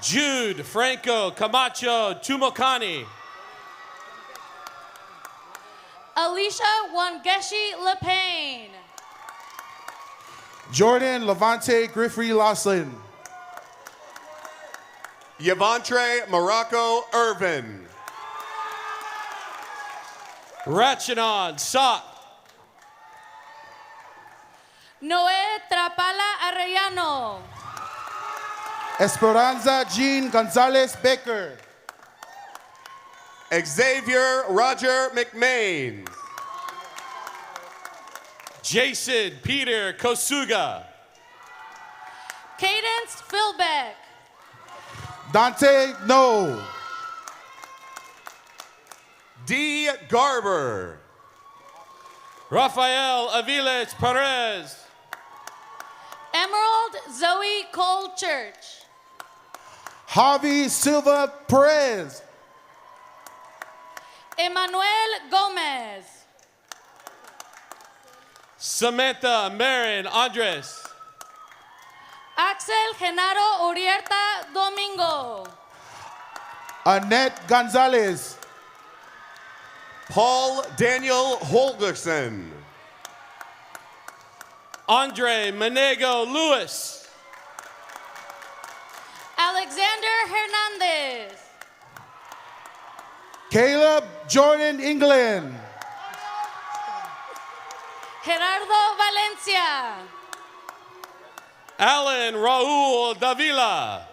L: Jude Franco Camacho Tumokani.
A: Alicia Wangeshi LePaine.
M: Jordan Levante Griffrey Lawson.
I: Yavontre Morocco Irvin.
L: Rachanon Sot.
A: Noé Trapala Arellano.
M: Esperanza Jean Gonzalez Baker.
I: Xavier Roger McMain.
L: Jason Peter Kosuga.
A: Cadence Philbeck.
M: Dante No.
I: D. Garber.
L: Rafael Aviles Perez.
A: Emerald Zoe Cole Church.
M: Javi Silva Perez.
A: Emmanuel Gomez.
L: Samantha Marin Andres.
A: Axel Genaro Urieta Domingo.
M: Annette Gonzalez.
I: Paul Daniel Holgerson.
L: Andre Menego Lewis.
A: Alexander Hernandez.
M: Caleb Jordan England.
A: Gerardo Valencia.
L: Alan Raul Davila.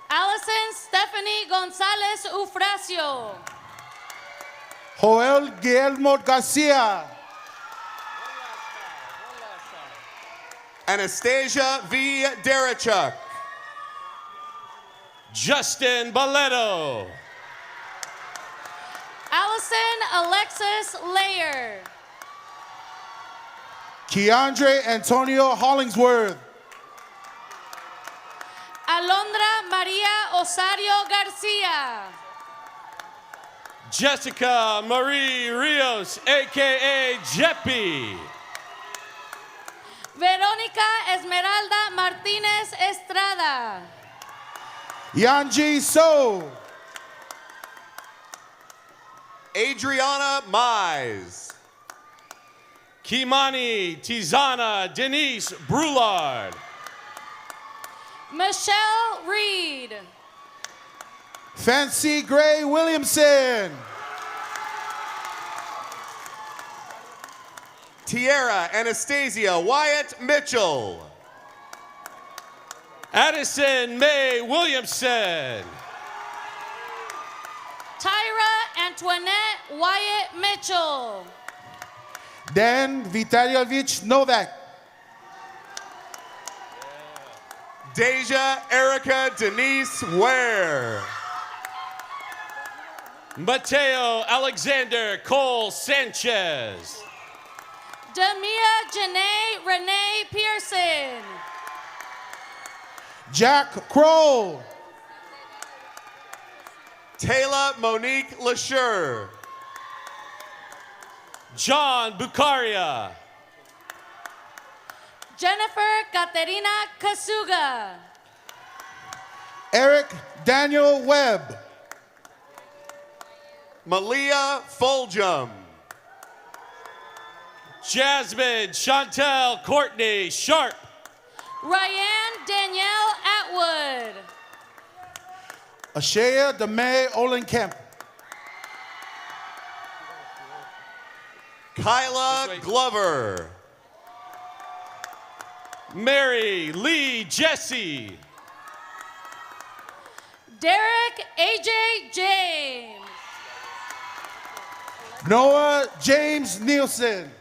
A: Allison Stephanie Gonzalez Ufracio.
M: Joel Guillermo Garcia.
I: Anastasia V. Derechuk.
L: Justin Baleto.
A: Allison Alexis Layer.
M: Keandre Antonio Hollingsworth.
A: Alondra Maria Osario Garcia.
L: Jessica Marie Rios, a.k.a. Jeppy.
A: Verónica Esmeralda Martínez Estrada.
M: Yanji So.
I: Adriana Mize.
L: Kimani Tizana Denise Brulard.
A: Michelle Reed.
M: Fancy Gray Williamson.
I: Tierra Anastasia Wyatt Mitchell.
L: Addison May Williamson.
A: Tyra Antoinette Wyatt Mitchell.
M: Dan Vitalievich Novak.
I: Deja Erica Denise Ware.
L: Mateo Alexander Cole Sanchez.
A: Demia Janae Renee Pearson.
M: Jack Kroll.
I: Taylor Monique LaSure.
L: John Bucaria.
A: Jennifer Caterina Kasuga.
M: Eric Daniel Webb.
I: Malia Foljum.
L: Jasmine Chantel Courtney Sharp.
A: Ryan Danielle Atwood.
M: Ashea DeMay Olenkemp.
I: Kyla Glover.
L: Mary Lee Jesse.
A: Derek AJ James.
M: Noah James Nielsen.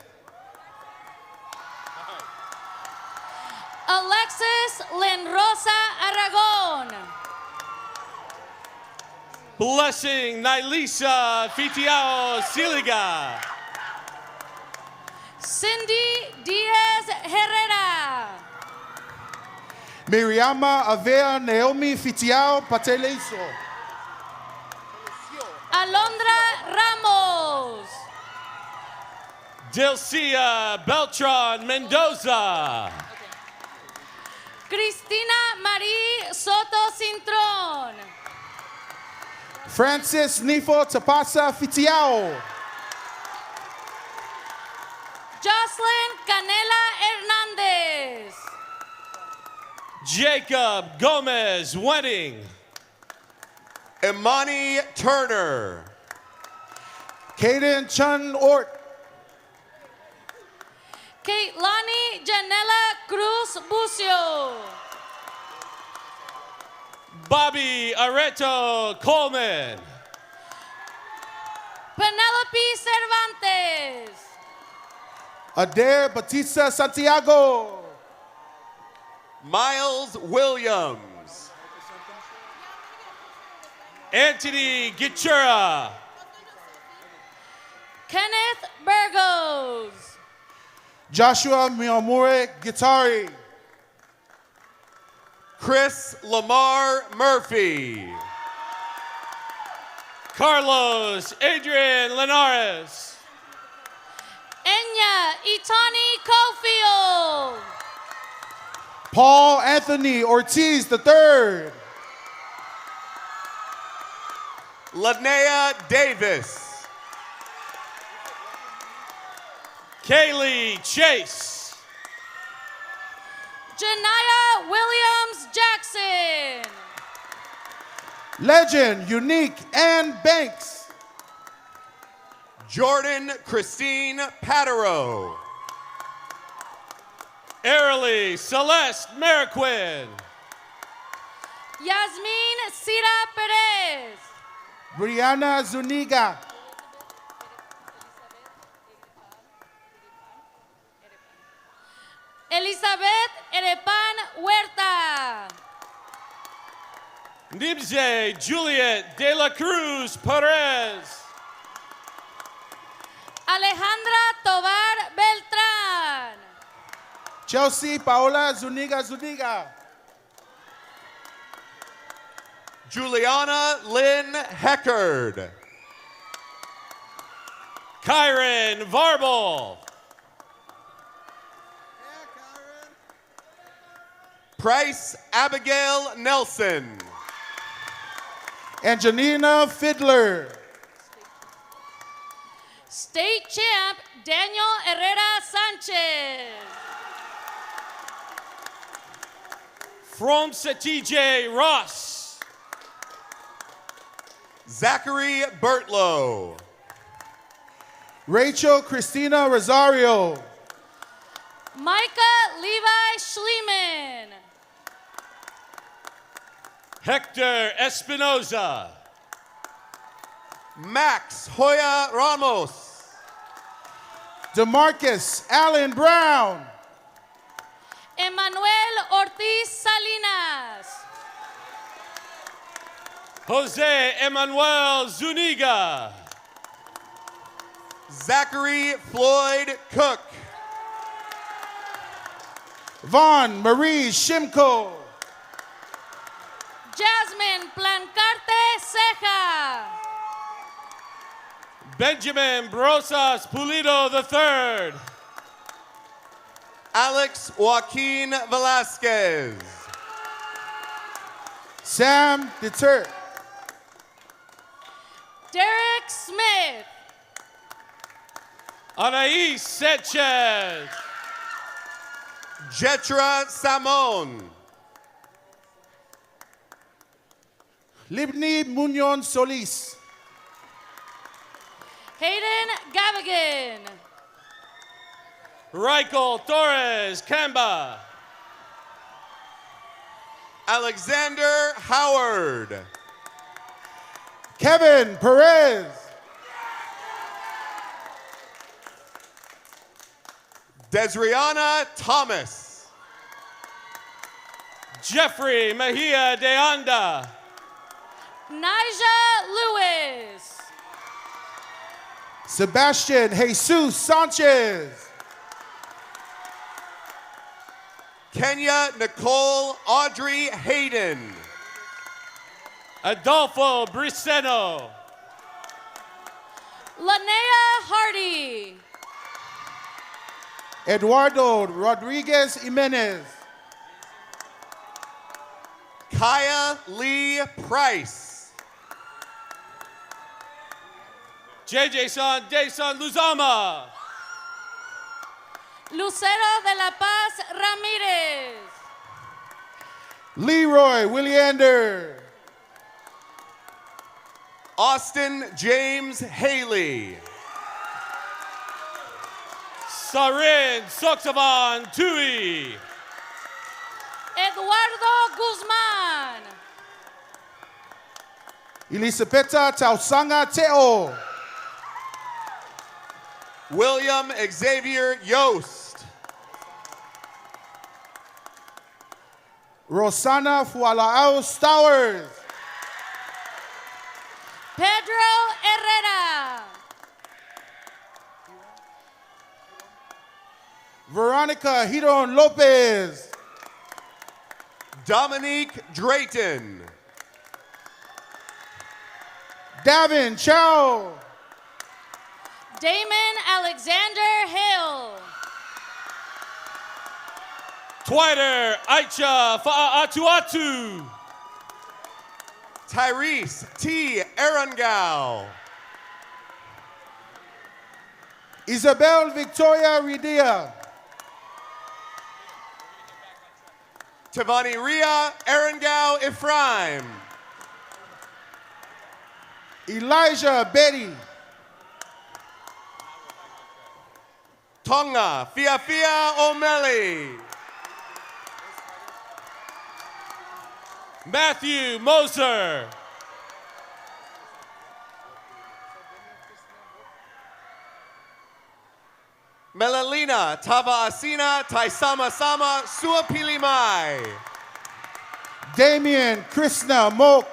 A: Alexis Lenrosa Aragon.
L: Blessing Nilisa Fitiao Siliga.
A: Cindy Diaz Herrera.
M: Miriama Avea Naomi Fitiao Pateleso.
A: Alondra Ramos.
L: Delcia Beltran Mendoza.
A: Cristina Marie Soto Cintron.
M: Francis Nifo Tapasa Fitiao.
A: Jocelyn Canela Hernandez.
L: Jacob Gomez Wedding.
I: Imani Turner.
M: Caden Chun Ort.
A: Kaitlani Janela Cruz Bucio.
L: Bobby Areto Coleman.
A: Penelope Cervantes.
M: Adair Batista Santiago.
I: Miles Williams.
L: Anthony Gichura.
A: Kenneth Burgos.
M: Joshua Miyamure Gitari.
I: Chris Lamar Murphy.
L: Carlos Adrian Linares.
A: Enya Itani Cofield.
M: Paul Anthony Ortiz III.
I: Linnea Davis.
L: Kaylee Chase.
A: Janaya Williams Jackson.
M: Legend Unique Ann Banks.
I: Jordan Christine Patero.
L: Airly Celeste Mariquin.
A: Yasmin Sira Perez.
M: Brianna Zuniga.
A: Elizabeth Erepan Huerta.
L: Nibze Juliet De La Cruz Perez.
A: Alejandra Tobar Beltrán.
M: Chelsea Paola Zuniga Zuniga.
I: Juliana Lynn Heckard.
L: Kyron Varble.
I: Price Abigail Nelson.
M: And Janina Fiddler.
A: State champ Daniel Herrera Sanchez.
L: From TJ Ross.
I: Zachary Bertlow.
M: Rachel Christina Rosario.
A: Micah Levi Schliemann.
L: Hector Espinoza.
I: Max Hoya Ramos.
M: DeMarcus Allen Brown.
A: Emmanuel Ortiz Salinas.
L: Jose Emanuel Zuniga.
I: Zachary Floyd Cook.
M: Vaughn Marie Shimko.
A: Jasmine Plancarte Ceja.
L: Benjamin Brosas Pulido III.
I: Alex Joaquin Velasquez.
M: Sam Deter.
A: Derek Smith.
L: Anais Sanchez.
I: Jetra Samon.
M: Libni Muñoz Solis.
A: Hayden Gavigan.
L: Michael Torres Kamba.
I: Alexander Howard.
M: Kevin Perez.
I: Desriana Thomas.
L: Jeffrey Mejia de Anda.
A: Nija Lewis.
M: Sebastian Jesus Sanchez.
I: Kenya Nicole Audrey Hayden.
L: Adolfo Briseno.
A: Linnea Hardy.
M: Eduardo Rodriguez Jimenez.
I: Kaya Lee Price.
L: JJ San Desan Luzama.
A: Lucero de la Paz Ramirez.
M: Leroy Williander.
I: Austin James Haley.
L: Sarin Soxavan Tui.
A: Eduardo Guzman.
M: Elisabetta Tausanga Teo.
I: William Xavier Yost.
M: Rosana Fualaao Stowers.
A: Pedro Herrera.
M: Veronica Hiron Lopez.
I: Dominique Drayton.
M: Davin Chow.
A: Damon Alexander Hill.
L: Twitter Aicha Fa'atuatu.
I: Tyrese T. Arangao.
M: Isabel Victoria Ridia.
I: Tavani Ria Arangao Ephraim.
M: Elijah Betty.
I: Tonga Fiafia O'Malley.
L: Matthew Moser.
I: Melalina Tava Asina Taisama Sama Suapilimai.
M: Damian Krishna Mok.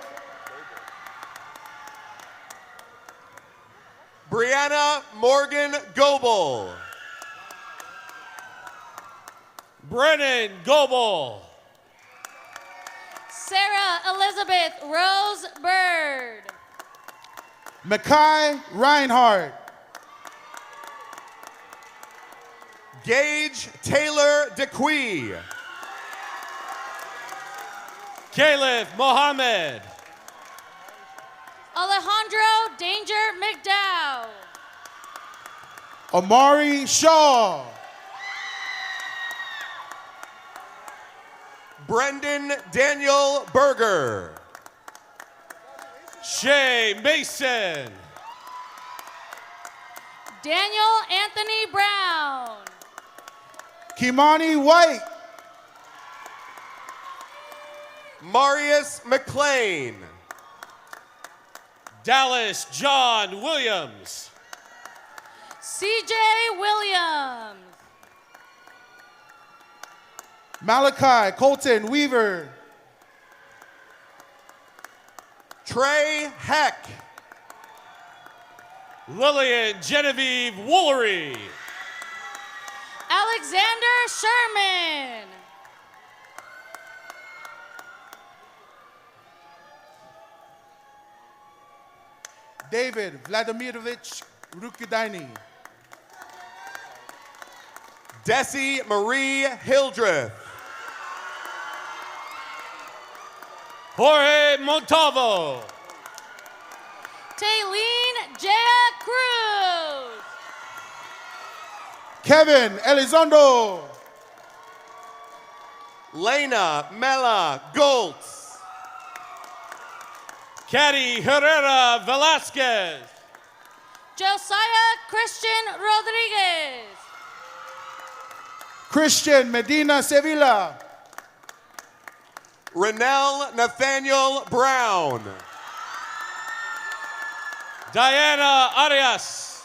I: Brianna Morgan Goebel.
L: Brennan Goebel.
A: Sarah Elizabeth Rose Bird.
M: Makai Reinhardt.
I: Gage Taylor DeQuee.
L: Caleb Mohammed.
A: Alejandro Danger McDowell.
M: Amari Shaw.
I: Brendan Daniel Berger.
L: Shay Mason.
A: Daniel Anthony Brown.
M: Kimani White.
I: Marius McLean.
L: Dallas John Williams.
A: CJ Williams.
M: Malachi Colton Weaver.
I: Trey Heck.
L: Lillian Genevieve Woolery.
A: Alexander Sherman.
M: David Vladimirovich Rukidaini.
I: Desi Marie Hildreth.
L: Jorge Montalvo.
A: Taylene Jaya Cruz.
M: Kevin Elizondo.
I: Lena Mela Goltz.
L: Caddy Herrera Velasquez.
A: Josiah Christian Rodriguez.
M: Christian Medina Sevilla.
I: Renell Nathaniel Brown.
L: Diana Arias.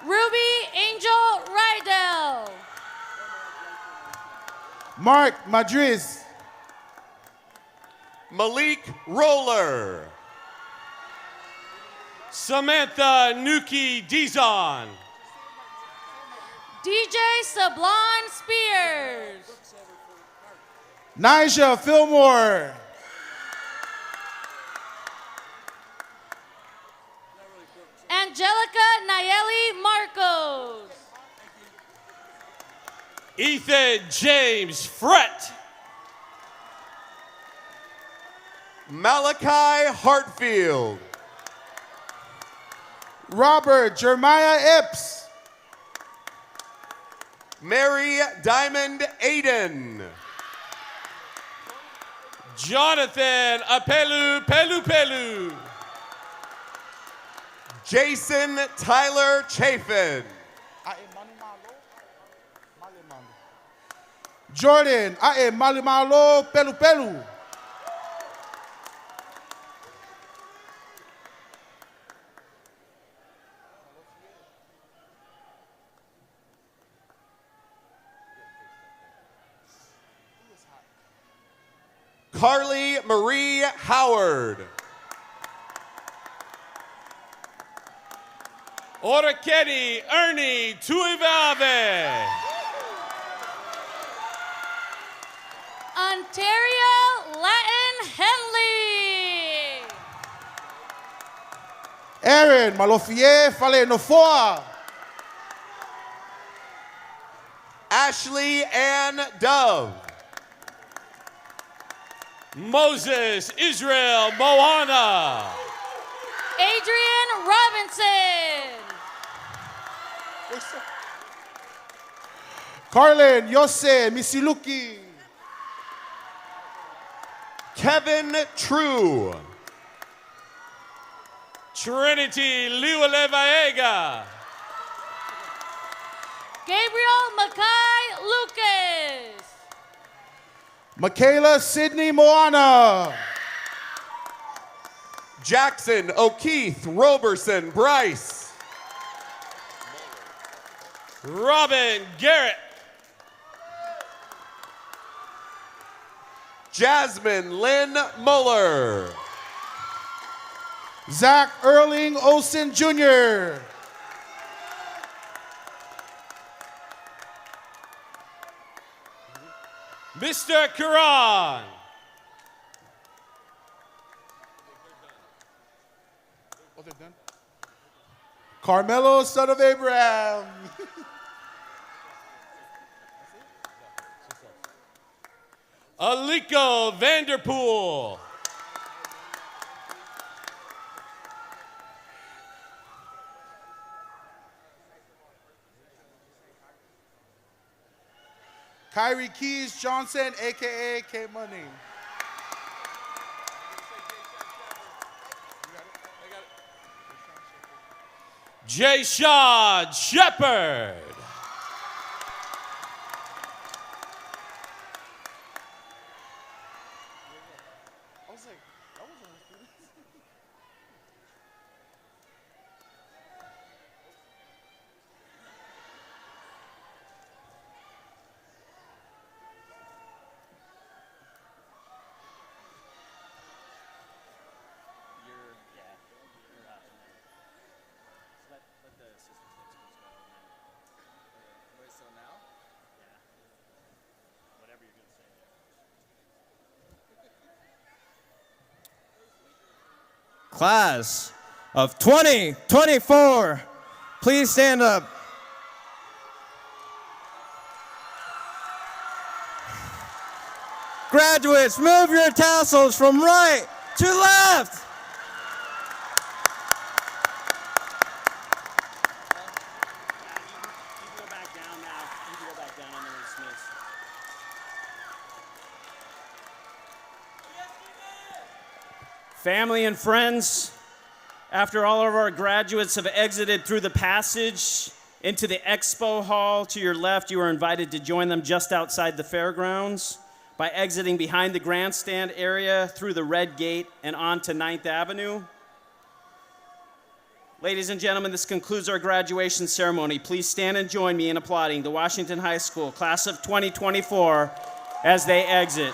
A: Ruby Angel Rydell.
M: Mark Madriz.
I: Malik Roller.
L: Samantha Nuki Dizon.
A: DJ Sablon Spears.
M: Nija Fillmore.
A: Angelica Nayeli Marcos.
L: Ethan James Frett.
I: Malachi Hartfield.
M: Robert Jeremiah Epps.
I: Mary Diamond Aiden.
L: Jonathan Apelu Pelu Pelu.
I: Jason Tyler Chafin.
M: Jordan Ae Malimalo Pelu Pelu.
I: Carly Marie Howard.
L: Orakedi Ernie Tuivave.
A: Ontario Latin Henley.
M: Aaron Malofie Fale Nofoa.
I: Ashley Ann Dove.
L: Moses Israel Moana.
A: Adrian Robinson.
M: Carlin Yose Misiluki.
I: Kevin True.
L: Trinity Liwalevaega.
A: Gabriel Mackay Lucas.
M: Michaela Sydney Moana.
I: Jackson O'Keefe Roberson Bryce.
L: Robin Garrett.
I: Jasmine Lynn Muller.
M: Zach Erling Olsen Jr.
L: Mr. Karan.
M: Carmelo, son of Abraham.
L: Aliko Vanderpool.
M: Kyrie Keys Johnson, a.k.a. K-Money.
L: Jay Shad Shepard.
C: Class of 2024, please stand up. Graduates, move your tassels from right to left.
B: Family and friends, after all of our graduates have exited through the passage into the expo hall to your left, you are invited to join them just outside the fairgrounds by exiting behind the grandstand area through the red gate and onto 9th Avenue. Ladies and gentlemen, this concludes our graduation ceremony. Please stand and join me in applauding the Washington High School class of 2024 as they exit.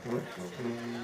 N: Thank you.